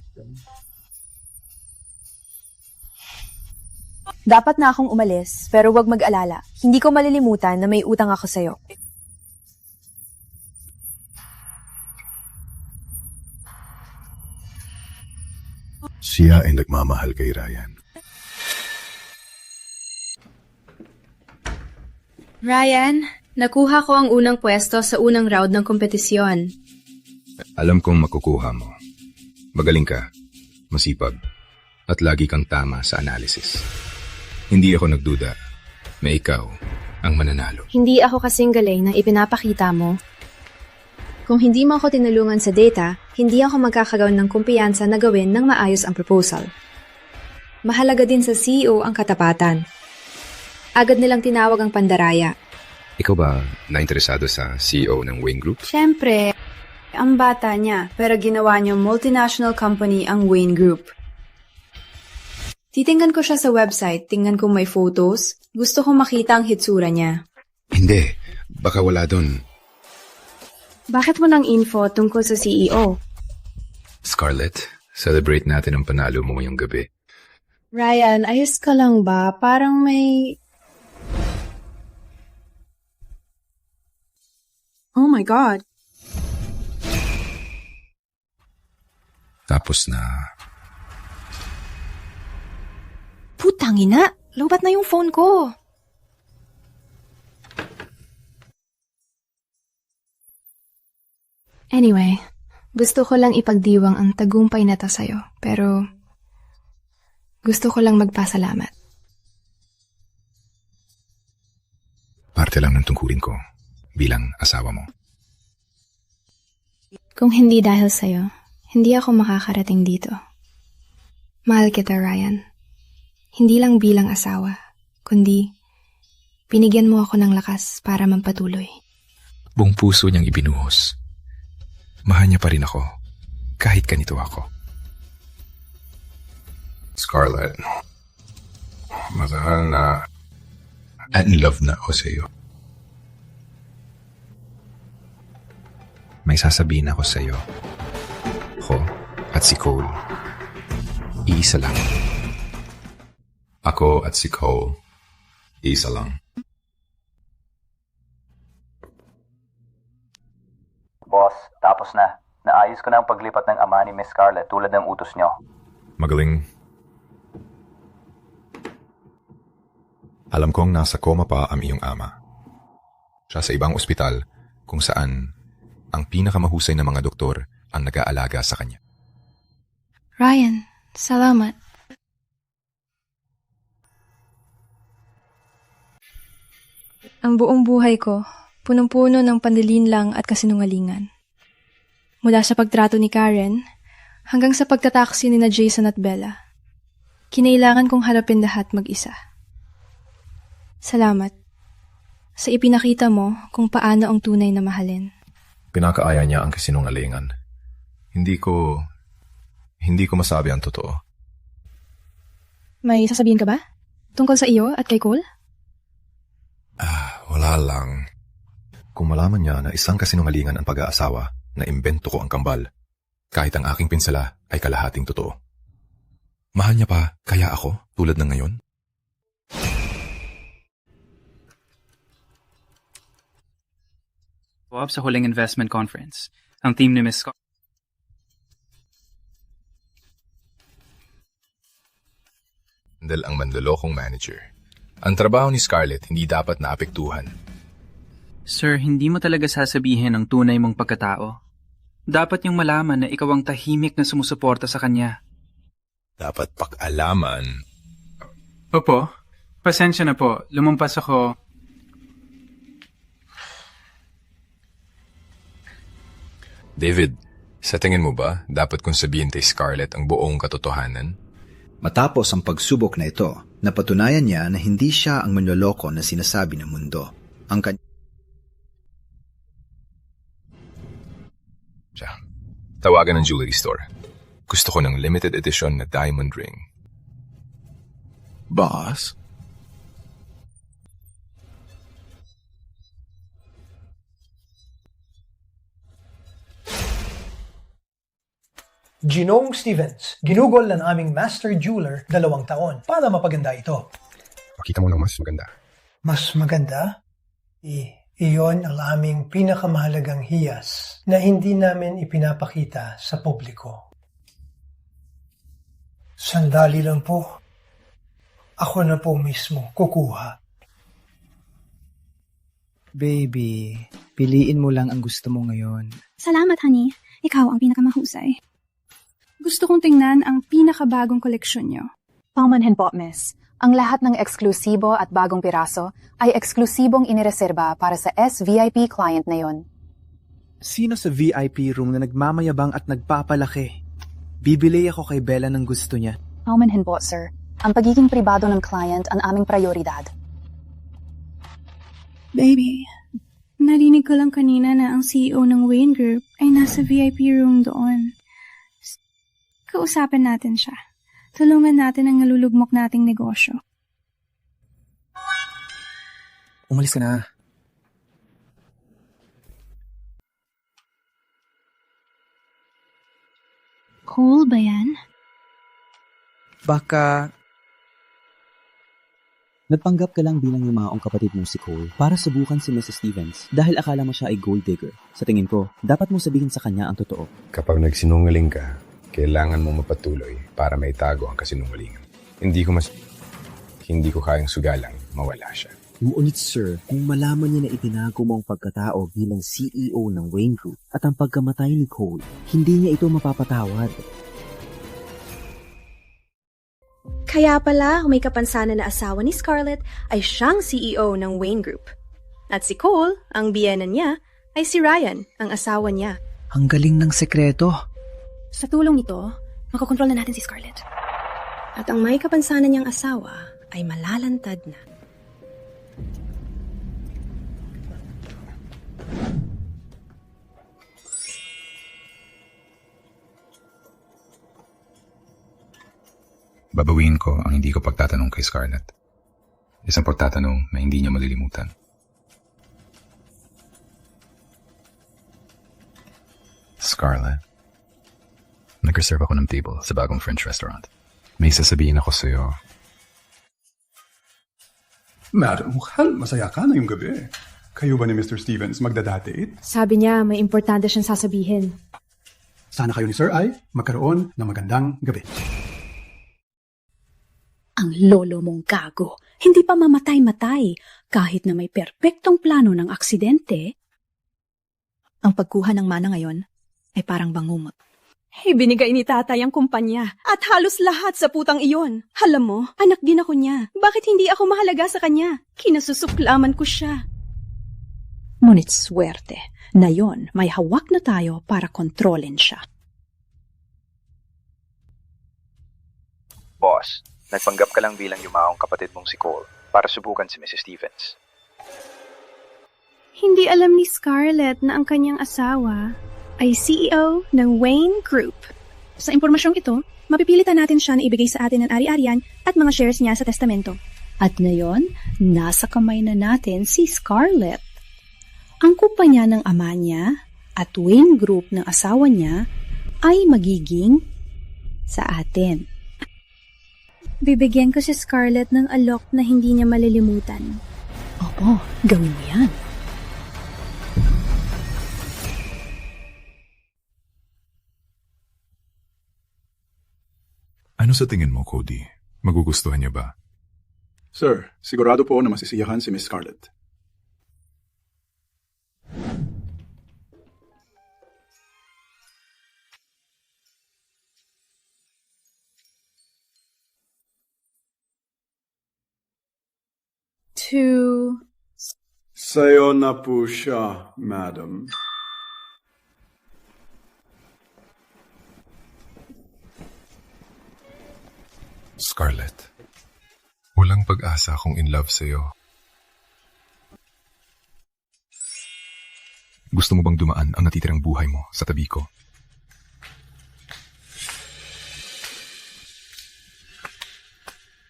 Dapat na akong umalis, pero huwag mag-alala. Hindi ko malilimutan na may utang ako sa'yo. Siya ay nagmamahal kay Ryan. Ryan, nakuha ko ang unang pwesto sa unang round ng kompetisyon. Alam kong makukuha mo. Magaling ka, masipag, at lagi kang tama sa analysis. Hindi ako nagduda na ikaw ang mananalo. Hindi ako kasing galing ng ipinapakita mo. Kung hindi mo ako tinulungan sa data, hindi ako magkakagawan ng kumpiyansa na gawin ng maayos ang proposal. Mahalaga din sa CEO ang katapatan. Agad nilang tinawag ang pandaraya. Ikaw ba nainteresado sa CEO ng Wayne Group? Siyempre, ang bata niya, pero ginawa niyang multinational company ang Wayne Group. Titingnan ko siya sa website, tingnan kung may photos. Gusto kong makita ang hitsura niya. Hindi, baka wala dun. Bakit mo ng info tungkol sa CEO? Scarlett, celebrate natin ang panalo mo ngayong gabi. Ryan, ayos ka lang ba? Parang may... Oh my God. Tapos na... Putangina! Lobat na yung phone ko. Anyway, gusto ko lang ipagdiwang ang tagumpay na to sa'yo, pero gusto ko lang magpasalamat. Parte lang ng tungkulin ko bilang asawa mo. Kung hindi dahil sa'yo, hindi ako makakarating dito. Mahal kita, Ryan. Hindi lang bilang asawa, kundi binigyan mo ako ng lakas para magpatuloy. Buong puso niyang ibinuhos. Mahal niya pa rin ako, kahit ganito ako. Scarlett, mahal na in love na ako sa iyo. May sasabihin ako sa iyo. Ako at si Cole, iisa lang. Ako at si Cole, isa lang. Boss, tapos na. Naayos ko na ang paglipat ng ama ni Miss Scarlett tulad ng utos nyo. Magaling. Alam kong nasa coma pa ang iyong ama. Siya sa ibang ospital kung saan ang pinakamahusay na mga doktor ang nag-aalaga sa kanya. Ryan, salamat. Ang buong buhay ko, punong-puno ng panlilinlang at kasinungalingan. Mula sa pagtrato ni Karen, hanggang sa pagtataksi ni na Jason at Bella. Kinailangan kong harapin lahat mag-isa. Salamat sa ipinakita mo kung paano ang tunay na mahalin. Pinakaaya niya ang kasinungalingan. Hindi ko masabi ang totoo. May sasabihin ka ba? Tungkol sa iyo at kay Cole? Wala lang. Kung malaman niya na isang kasinungalingan ang pag-aasawa, na imbento ko ang kambal, kahit ang aking pinsala ay kalahating totoo. Mahal niya pa, kaya ako, tulad ng ngayon? Up sa huling investment conference, ang team ni Miss Scott. Handle ang manlolokong manager. Ang trabaho ni Scarlett hindi dapat naapektuhan. Sir, hindi mo talaga sasabihin ang tunay mong pagkatao. Dapat niyang malaman na ikaw ang tahimik na sumusuporta sa kanya. Dapat pag-alaman. Opo, pasensya na po. Lumampas ako. David, sa tingin mo ba dapat kong sabihin kay Scarlett ang buong katotohanan? Matapos ang pagsubok na ito, napatunayan niya na hindi siya ang manloloko na sinasabi ng mundo. Siya. Tawagan ng jewelry store. Gusto ko ng limited edition na diamond ring. Boss? Ginong Stevens, ginugol ng aming master jeweler 2 taon para mapaganda ito. Pakita mo ng mas maganda. Mas maganda? Iyon ang aming pinakamahalagang hiyas na hindi namin ipinapakita sa publiko. Sandali lang po. Ako na po mismo kukuha. Baby, piliin mo lang ang gusto mo ngayon. Salamat, honey. Ikaw ang pinakamahusay. Gusto kong tingnan ang pinakabagong koleksyon nyo. Paumanhin po, miss. Ang lahat ng eksklusibo at bagong piraso ay eksklusibong inireserba para sa SVIP client na yon. Sino sa VIP room na nagmamayabang at nagpapalaki? Bibili ako kay Bella ng gusto niya. Paumanhin po, sir. Ang pagiging pribado ng client ang aming prioridad. Baby, narinig ko lang kanina na ang CEO ng Wayne Group ay nasa VIP room doon. Kausapin natin siya. Tulungan natin ang nalulugmok nating negosyo. Umalis ka na. Cool ba yan? Baka... Nagpanggap ka lang bilang yumaong kapatid mo si Cole para subukan si Mrs. Stevens dahil akala mo siya ay gold digger. Sa tingin ko, dapat mo sabihin sa kanya ang totoo. Kapag nagsinungaling ka, kailangan mo mapatuloy para maitago ang kasinungalingan. Hindi ko kayang sugalang mawala siya. Ngunit sir, kung malaman niya na itinago mo ang pagkatao bilang CEO ng Wayne Group at ang pagkamatay ni Cole, hindi niya ito mapapatawad. Kaya pala, may kapansanan na asawa ni Scarlett ay siyang CEO ng Wayne Group. At si Cole, ang biyena niya, ay si Ryan, ang asawa niya. Ang galing ng sekreto. Sa tulong nito, makokontrol na natin si Scarlett. At ang may kapansanan niyang asawa ay malalantad na. Babawiin ko ang hindi ko pagtatanong kay Scarlett. Isang pagtatanong na hindi niya malilimutan. Scarlett, nag-reserve ako ng table sa bagong French restaurant. May sasabihin ako sa'yo. Madam, mukhang masaya ka na yung gabi. Kayo ba ni Mr. Stevens magdadate? Sabi niya may importante siyang sasabihin. Sana kayo ni Sir ay magkaroon ng magandang gabi. Ang lolo mong gago, hindi pa mamatay-matay kahit na may perpektong plano ng aksidente. Ang pagkuha ng mana ngayon ay parang bangungot. Binigay ni tatay ang kumpanya at halos lahat sa putang iyon. Alam mo, anak din ako niya. Bakit hindi ako mahalaga sa kanya? Kinasusuklaman ko siya. Ngunit swerte na yon may hawak na tayo para kontrolin siya. Boss, nagpanggap ka lang bilang yumaong kapatid mong si Cole para subukan si Mrs. Stevens. Hindi alam ni Scarlett na ang kanyang asawa ay CEO ng Wayne Group. Sa impormasyong ito, mapipilitan natin siya na ibigay sa atin ang ari-arian at mga shares niya sa testamento. At ngayon, nasa kamay na natin si Scarlett. Ang kumpanya ng ama niya at Wayne Group ng asawa niya ay magiging sa atin. Bibigyan ko si Scarlett ng alok na hindi niya malilimutan. Opo, gawin mo yan. Ano sa tingin mo, Cody? Magugustuhan niya ba? Sir, sigurado po na masisiyahan si Miss Scarlett. Sayo na po siya, madam. Scarlett, walang pag-asa kung in love sa'yo. Gusto mo bang dumaan ang natitirang buhay mo sa tabi ko?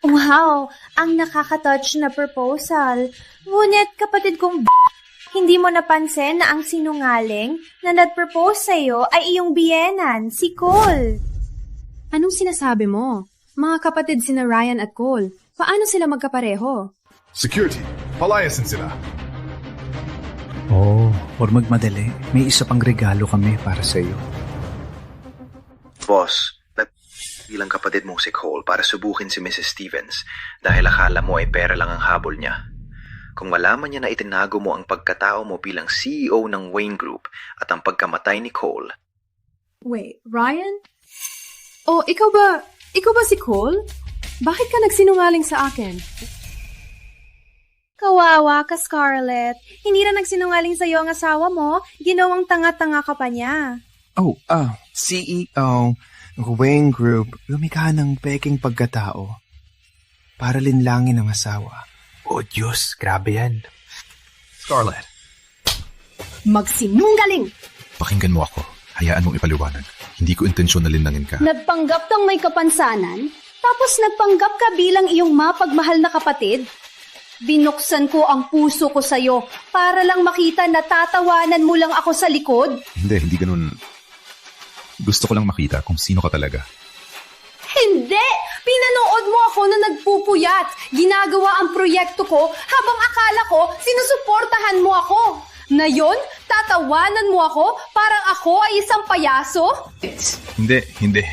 Wow, ang nakaka-touch na proposal. Ngunit kapatid kong hindi mo napansin na ang sinungaling na nag-propose sa'yo ay iyong biyenan, si Cole. Anong sinasabi mo? Mga kapatid sina Ryan at Cole. Paano sila magkapareho? Security, palayasin sila. Oh, huwag magmadali. May isa pang regalo kami para sa iyo. Boss, bilang kapatid mo si Cole para subukin si Mrs. Stevens dahil akala mo ay pera lang ang habol niya. Kung malaman niya na itinago mo ang pagkatao mo bilang CEO ng Wayne Group at ang pagkamatay ni Cole. Wait, Ryan? Oh, ikaw ba si Cole? Bakit ka nagsinungaling sa akin? Kawawa ka, Scarlett. Hindi na nagsinungaling sa'yo ang asawa mo. Ginawang tanga-tanga ka pa niya. CEO ng Wayne Group, lumikha ng peking pagkatao para linlangin ang asawa. Oh Diyos, grabe yan. Scarlett. Magsinungaling! Pakinggan mo ako. Hayaan mong ipaliwanag. Hindi ko intensyon na linlangin ka. Nagpanggap kang may kapansanan, tapos nagpanggap ka bilang iyong mapagmahal na kapatid? Binuksan ko ang puso ko sa'yo para lang makita na tatawanan mo lang ako sa likod? Hindi ganun. Gusto ko lang makita kung sino ka talaga. Hindi! Pinanood mo ako na nagpupuyat. Ginagawa ang proyekto ko habang akala ko sinusuportahan mo ako. Ngayon, tatawanan mo ako parang ako ay isang payaso? Hindi.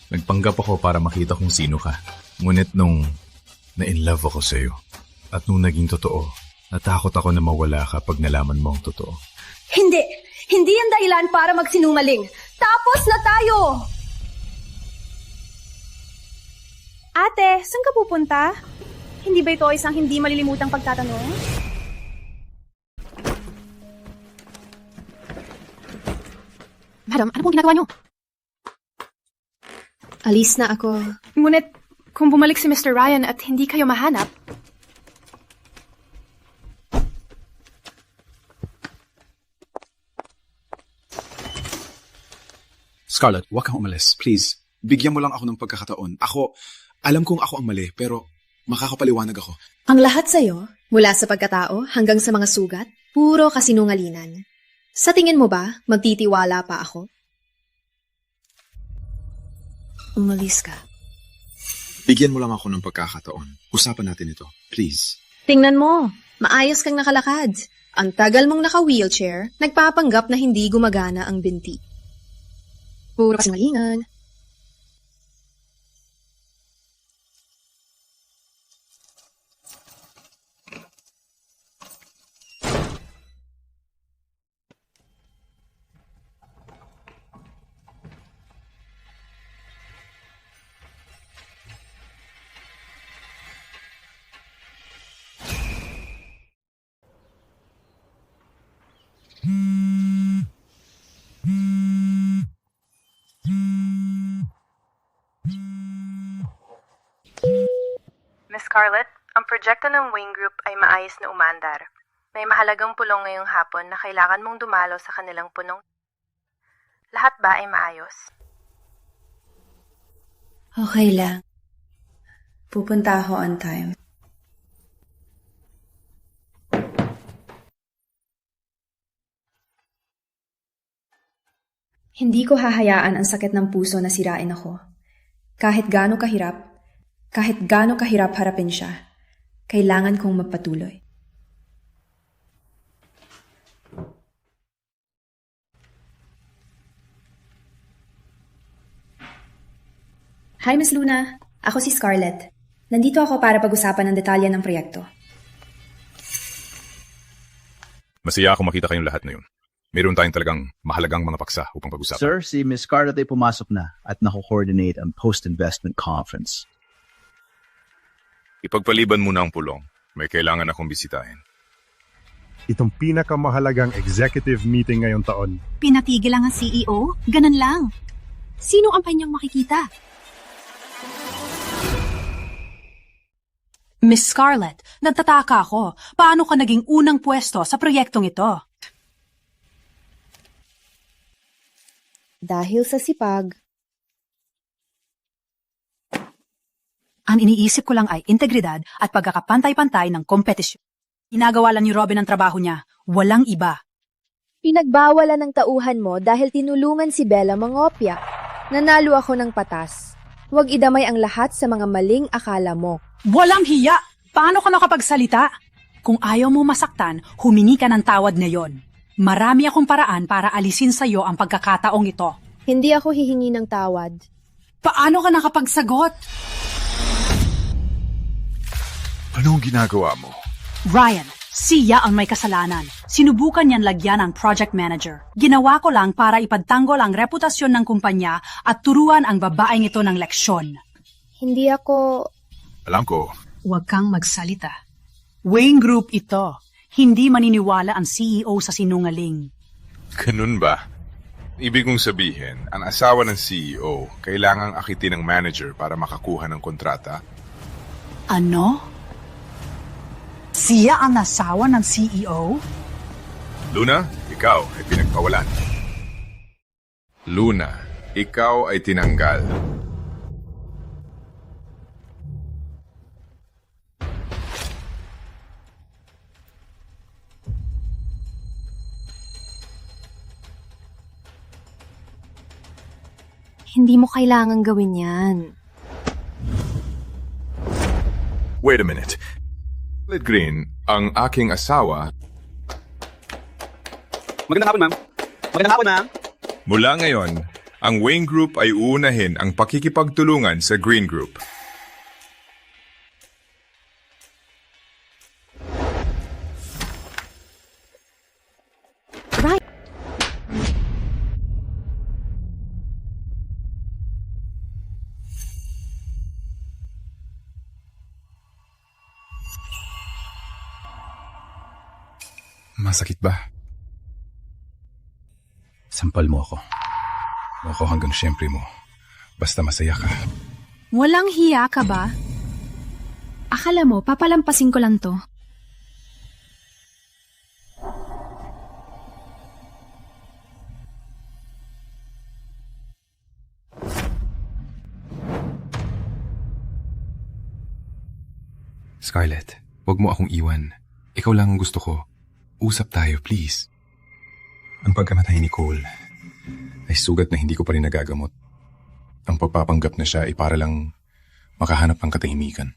Nagpanggap ako para makita kung sino ka. Ngunit nung na-in love ako sa'yo at nung naging totoo, natakot ako na mawala ka pag nalaman mo ang totoo. Hindi yan dahilan para magsinungaling. Tapos na tayo! Ate, saan ka pupunta? Hindi ba ito isang hindi malilimutang pagtatanong? Madam, ano pong ginagawa niyo? Alis na ako. Ngunit, kung bumalik si Mr. Ryan at hindi kayo mahanap, Scarlett, huwag kang umalis. Please, bigyan mo lang ako ng pagkakataon. Alam kong ako ang mali, pero makakapaliwanag ako. ang lahat sa'yo, mula sa pagkatao hanggang sa mga sugat, puro kasinungalingan. Sa tingin mo ba, magtitiwala pa ako? Umalis ka. Bigyan mo lang ako ng pagkakataon. Usapan natin ito. Please. Tingnan mo, maayos kang nakalakad. Ang tagal mong naka-wheelchair, nagpapanggap na hindi gumagana ang binti. Puro kasinungalingan. Miss Scarlett, ang proyekto ng Wayne Group ay maayos na umandar. May mahalagang pulong ngayong hapon na kailangan mong dumalo sa kanilang punong. Lahat ba ay maayos? Okay lang. Pupunta ako on time. Hindi ko hahayaan ang sakit ng puso na sirain ako. Kahit gaano kahirap harapin siya, kailangan kong magpatuloy. Hi, Miss Luna. Ako si Scarlett. Nandito ako para pag-usapan ng detalye ng proyekto. Masaya ako makita kayong lahat ngayon. Meron tayong talagang mahalagang mga paksa upang pag-usapan. Sir, si Miss Scarlett ay pumasok na at nako-coordinate ang post-investment conference. Ipagpaliban muna ang pulong. May kailangan akong bisitahin. Itong pinakamahalagang executive meeting ngayong taon. Pinatigil lang ang CEO? Ganun lang. Sino ang kanyang makikita? Miss Scarlett, nagtataka ako. Paano ka naging unang pwesto sa proyektong ito? Dahil sa sipag. Ang iniisip ko lang ay integridad at pagkakapantay-pantay ng kompetisyon. Ginagawa lang ni Robin ang trabaho niya. Walang iba. Pinagbawalan ng tauhan mo dahil tinulungan si Bella mangopya. Nanalo ako ng patas. Huwag idamay ang lahat sa mga maling akala mo. Walang hiya! Paano ka nakapagsalita? Kung ayaw mo masaktan, humingi ka ng tawad ngayon. Marami akong paraan para alisin sa iyo ang pagkakataong ito. Hindi ako hihingi ng tawad. Paano ka nakapagsagot? Anong ginagawa mo? Ryan, siya ang may kasalanan. Sinubukan niyan lagyan ang project manager. Ginawa ko lang para ipagtanggol ang reputasyon ng kumpanya at turuan ang babaeng ito ng leksyon. Hindi ako... Alam ko. Huwag kang magsalita. Wayne Group ito. Hindi maniniwala ang CEO sa sinungaling. Ganun ba? Ibig kong sabihin, ang asawa ng CEO kailangang akitin ng manager para makakuha ng kontrata? Ano? Siya ang asawa ng CEO? Luna, ikaw ay pinagpawalan. Luna, ikaw ay tinanggal. Hindi mo kailangang gawin yan. Wait a minute. Scarlet Green, ang aking asawa. Magandang hapon, ma'am. Magandang hapon, ma'am. Mula ngayon, ang Wayne Group ay uunahin ang pakikipagtulungan sa Green Group. Right. Masakit ba? Sampal mo ako. Mo ako hanggang syempre mo. Basta masaya ka. Walang hiya ka ba? Akala mo, papalampasin ko lang to. Scarlett, wag mo akong iwan. Ikaw lang ang gusto ko. Usap tayo, please. Ang pagkamatay ni Cole ay sugat na hindi ko pa rin nagagamot. Ang pagpapanggap na siya ay para lang makahanap ng katahimikan.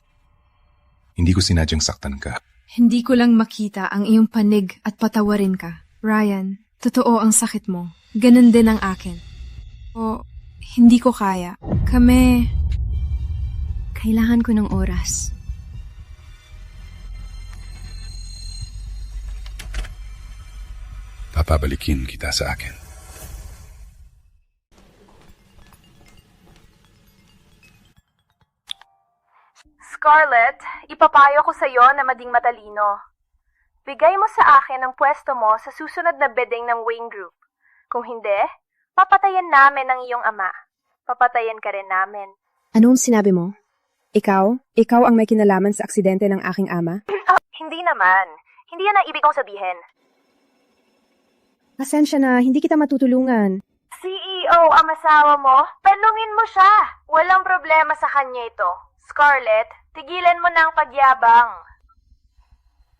Hindi ko sinadyang saktan ka. Hindi ko lang makita ang iyong panig at patawarin ka. Ryan, totoo ang sakit mo. Ganun din ang akin. O, hindi ko kaya. Kailangan ko ng oras. Papabalikin kita sa akin. Scarlett, ipapayo ko sa iyo na maging matalino. Bigay mo sa akin ang pwesto mo sa susunod na bidding ng Wayne Group. Kung hindi, papatayan namin ang iyong ama. Papatayan ka rin namin. Anong sinabi mo? Ikaw ang may kinalaman sa aksidente ng aking ama? Hindi naman. Hindi yan ang ibig kong sabihin. Pasensya na, hindi kita matutulungan. CEO ang asawa mo? Talungin mo siya. Walang problema sa kanya ito. Scarlett, tigilan mo na ang pagyabang.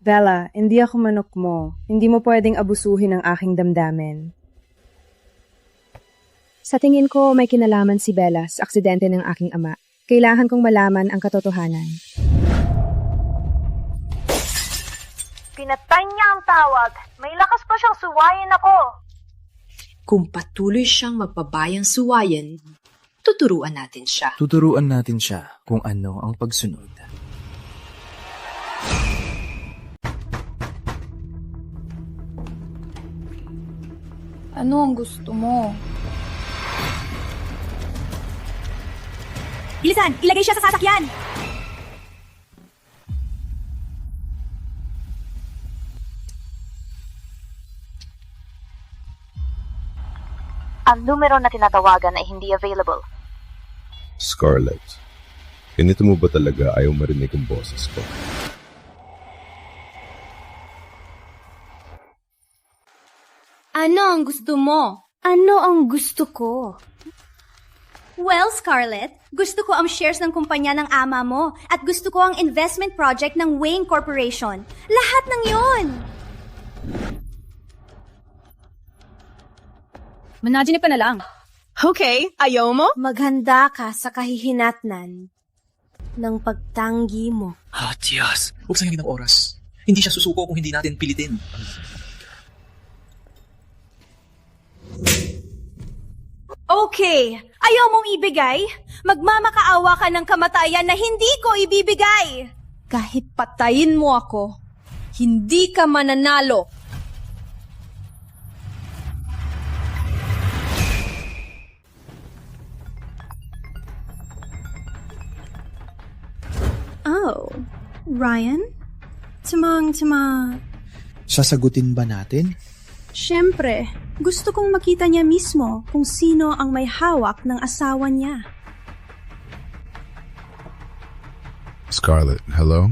Bella, hindi ako manok mo. Hindi mo pwedeng abusuhin ang aking damdamin. Sa tingin ko, may kinalaman si Bella sa aksidente ng aking ama. Kailangan kong malaman ang katotohanan. Pinatay niya ang tawag. May lakas pa siyang suwayin ako. Kung patuloy siyang magbabayang suwayan, tuturuan natin siya. Tuturuan natin siya kung ano ang pagsunod. Ano ang gusto mo? Bilisan! Ilagay siya sa sasakyan! Ang numero na tinatawagan ay hindi available. Scarlett, ganito mo ba talaga ayaw marinig ang boses ko? Ano ang gusto mo? Ano ang gusto ko? Well, Scarlett, gusto ko ang shares ng kumpanya ng ama mo at gusto ko ang investment project ng Wayne Corporation. Lahat ng yon. Managinip ka na lang. Okay, ayaw mo? Maghanda ka sa kahihinatnan ng pagtanggi mo. Diyos. Huwag sayangin ng oras. Hindi siya susuko kung hindi natin pilitin. Okay, ayaw mong ibigay? Magmamakaawa ka ng kamatayan na hindi ko ibibigay. Kahit patayin mo ako, hindi ka mananalo. Oh, Ryan? Timang. Sasagutin ba natin? Siyempre, gusto kong makita niya mismo kung sino ang may hawak ng asawa niya. Scarlett, hello?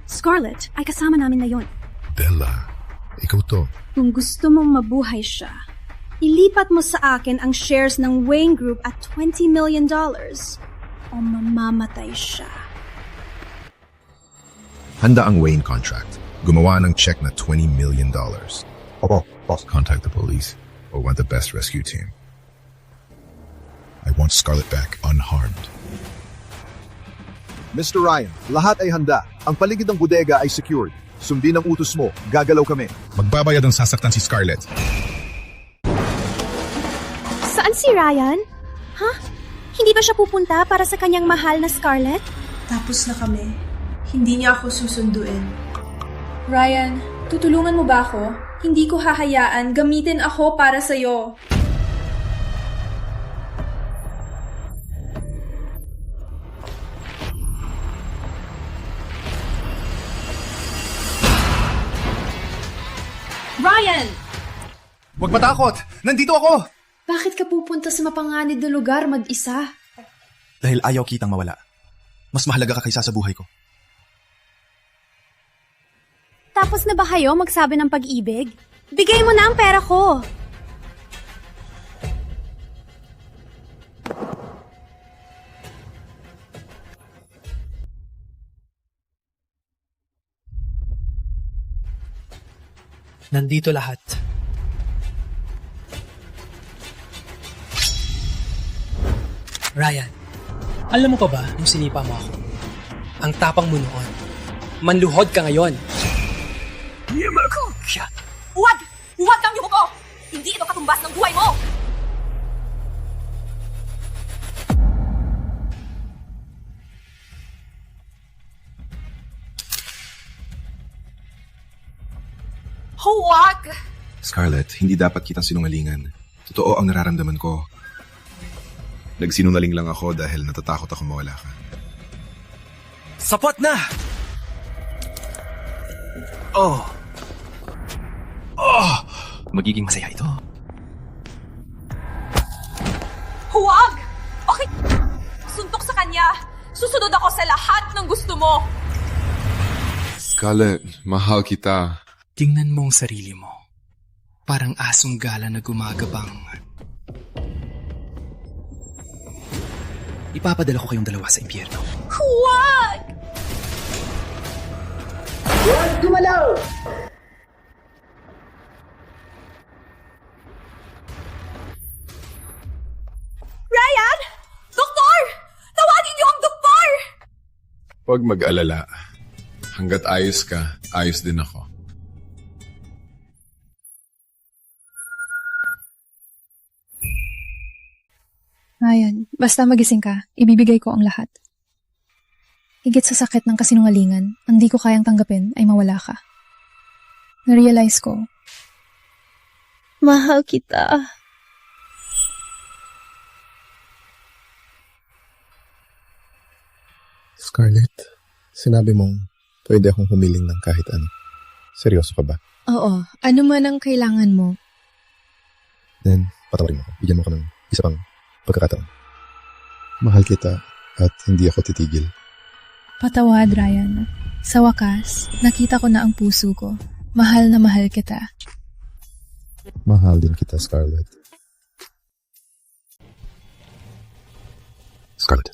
Scarlett, ay kasama namin ngayon. Bella, ikaw to. Kung gusto mong mabuhay siya, ilipat mo sa akin ang shares ng Wayne Group at $20 million o mamamatay siya. Handa ang Wayne contract. Gumawa ng check na $20 million. Opo, boss. Contact the police or want the best rescue team. I want Scarlett back unharmed. Mr. Ryan, lahat ay handa. Ang paligid ng bodega ay secured. Sundin ang utos mo. Gagalaw kami. Magbabayad ang sasaktan si Scarlett. Saan si Ryan? Ha? Hindi ba siya pupunta para sa kanyang mahal na Scarlett? Tapos na kami. Hindi niya ako susunduin. Ryan, tutulungan mo ba ako? Hindi ko hahayaan gamitin ako para sa'yo. Ryan! Huwag matakot! Nandito ako! Bakit ka pupunta sa mapanganib na lugar mag-isa? Dahil ayaw kitang mawala. Mas mahalaga ka kaysa sa buhay ko. Tapos na ba kayo magsabi ng pag-ibig? Bigay mo na ang pera ko! Nandito lahat. Ryan, alam mo pa ba nung sinipa mo ako? Ang tapang mo noon. Manluhod ka ngayon. Huwag! Huwag kang yumuko! Hindi ito katumbas ng buhay mo! Huwag! Scarlett, hindi dapat kitang sinungalingan. Totoo ang nararamdaman ko. Nagsinungaling lang ako dahil natatakot ako mawala ka. Sapat na! Oh! Magiging masaya ito. Huwag! Okay! Suntok sa kanya! Susunod ako sa lahat ng gusto mo! Scarlett, mahal kita. Tingnan mo ang sarili mo. Parang asong gala na gumagabang. Ipapadala ko kayong dalawa sa impyerno. Huwag! Huwag gumalaw! Ryan! Doktor! Tawagin niyo ang doktor! Huwag mag-alala. Hanggat ayos ka, ayos din ako. Ryan, basta magising ka, ibibigay ko ang lahat. Higit sa sakit ng kasinungalingan, ang di ko kayang tanggapin ay mawala ka. Na-realize ko, mahal kita. Scarlett, sinabi mong pwede akong humiling ng kahit ano. Seryoso ka ba? oo, ano man ang kailangan mo. Then, patawarin mo ako. Bigyan mo ka ng isa pang pagkakataon. Mahal kita at hindi ako titigil. Patawad, Ryan. Sa wakas, nakita ko na ang puso ko. Mahal na mahal kita. Mahal din kita, Scarlett. Scarlett.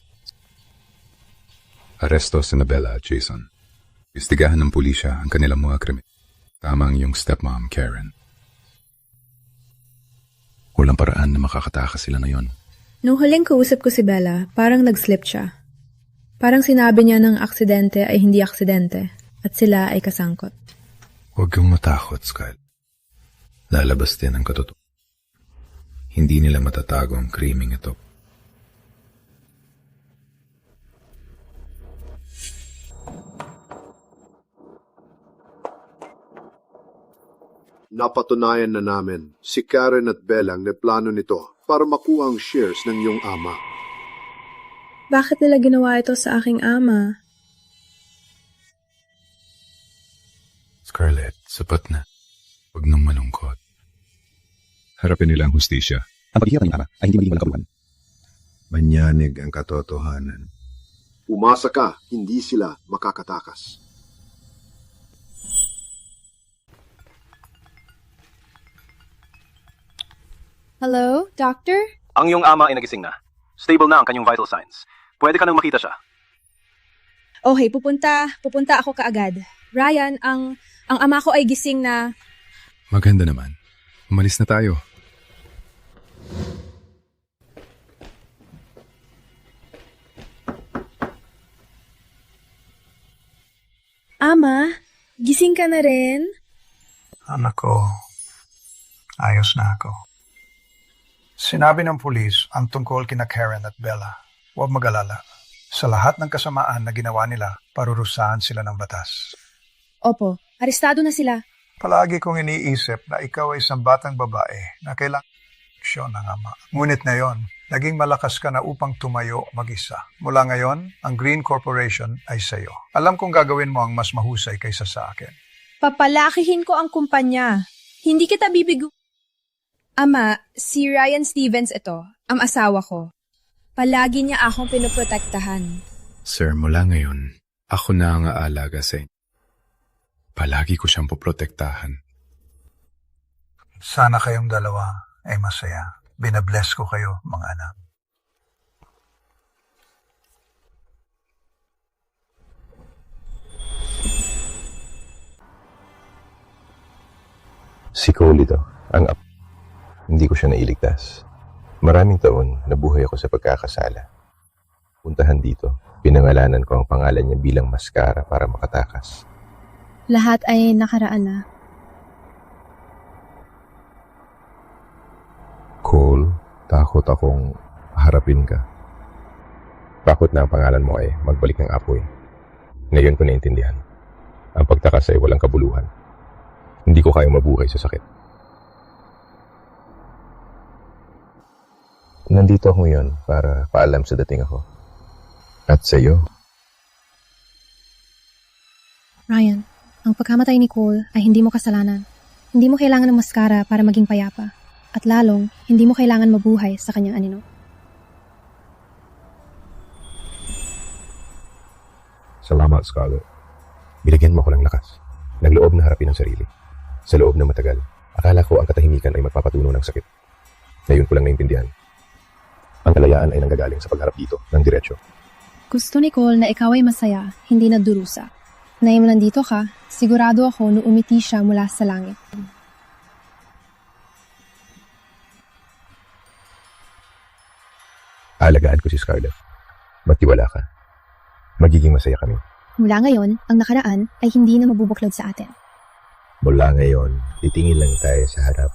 Aresto si Bella at Jason. Istigahan ng pulisya ang kanilang mga krimen. Tama ang iyong stepmom, Karen. Walang paraan na makakatakas sila na yon. Nung huling kausap ko si Bella, parang nag-slip siya. Parang sinabi niya ng aksidente ay hindi aksidente at sila ay kasangkot. Huwag kang matakot, Scarlett. Lalabas din ang katotohanan. Hindi nila matatago ang krimeng ito. Napatunayan na namin si Karen at Bella ang plano nito para makuha ang shares ng iyong ama. Bakit nila ginawa ito sa aking ama? Scarlett, sapat na. Huwag nang malungkot. Harapin nila ang hustisya. Ang paghihirap ng ama ay hindi magiging walang kabuluhan. Manyanig ang katotohanan. Umasa ka, hindi sila makakatakas. Hello, doctor? Ang iyong ama ay nagising na. Stable na ang kanyang vital signs. Pwede ka nang makita siya. Okay, pupunta ako kaagad. Ryan, ang ama ko ay gising na. Maganda naman. Umalis na tayo. Ama, gising ka na rin? Anak ko, ayos na ako. Sinabi ng pulis ang tungkol kina Karen at Bella. Huwag mag-alala. Sa lahat ng kasamaan na ginawa nila, parurusahan sila ng batas. Opo, arestado na sila. Palagi kong iniisip na ikaw ay isang batang babae na kailangan aksyon ng ama. Ngunit ngayon, naging malakas ka na upang tumayo mag-isa. Mula ngayon, ang Green Corporation ay sayo. Alam kong gagawin mo ang mas mahusay kaysa sa akin. Papalakihin ko ang kumpanya. Hindi kita bibigo. Ama, si Ryan Stevens ito, ang asawa ko. Palagi niya akong pinoprotektahan. Sir, mula ngayon, ako na ang aalaga sa inyo. Palagi ko siyang poprotektahan. Sana kayong dalawa ay masaya. Binabless ko kayo, mga anak. Si Cole ito, ang hindi ko siya nailigtas. Maraming taon nabuhay ako sa pagkakasala. Puntahan dito, pinangalanan ko ang pangalan niya bilang maskara para makatakas. Lahat ay nakaraan na. Cole, takot akong harapin ka. Takot na ang pangalan mo ay magbalik ng apoy. Ngayon ko naintindihan. Ang pagtakas ay walang kabuluhan. Hindi ko kayang mabuhay sa sakit. Nandito ako ngayon para paalam sa dating ako. At sa iyo. Ryan, ang pagkamatay ni Cole ay hindi mo kasalanan. Hindi mo kailangan ng maskara para maging payapa. At lalong, hindi mo kailangan mabuhay sa kanyang anino. Salamat, Scarlett. Binigyan mo ako ng lakas. Nagloob na harapin ang sarili. Sa loob na matagal, akala ko ang katahimikan ay magpapatuno ng sakit. Ngayon ko lang naintindihan. Ang kalayaan ay nanggagaling sa pagharap dito ng diretsyo. Gusto ni Cole na ikaw ay masaya, hindi nagdurusa. Ngayon mo nandito ka, sigurado ako na umiti siya mula sa langit. Aalagaan ko si Scarlett. Magtiwala ka. Magiging masaya kami. Mula ngayon, ang nakaraan ay hindi na mabubuklod sa atin. Mula ngayon, titingin lang tayo sa harap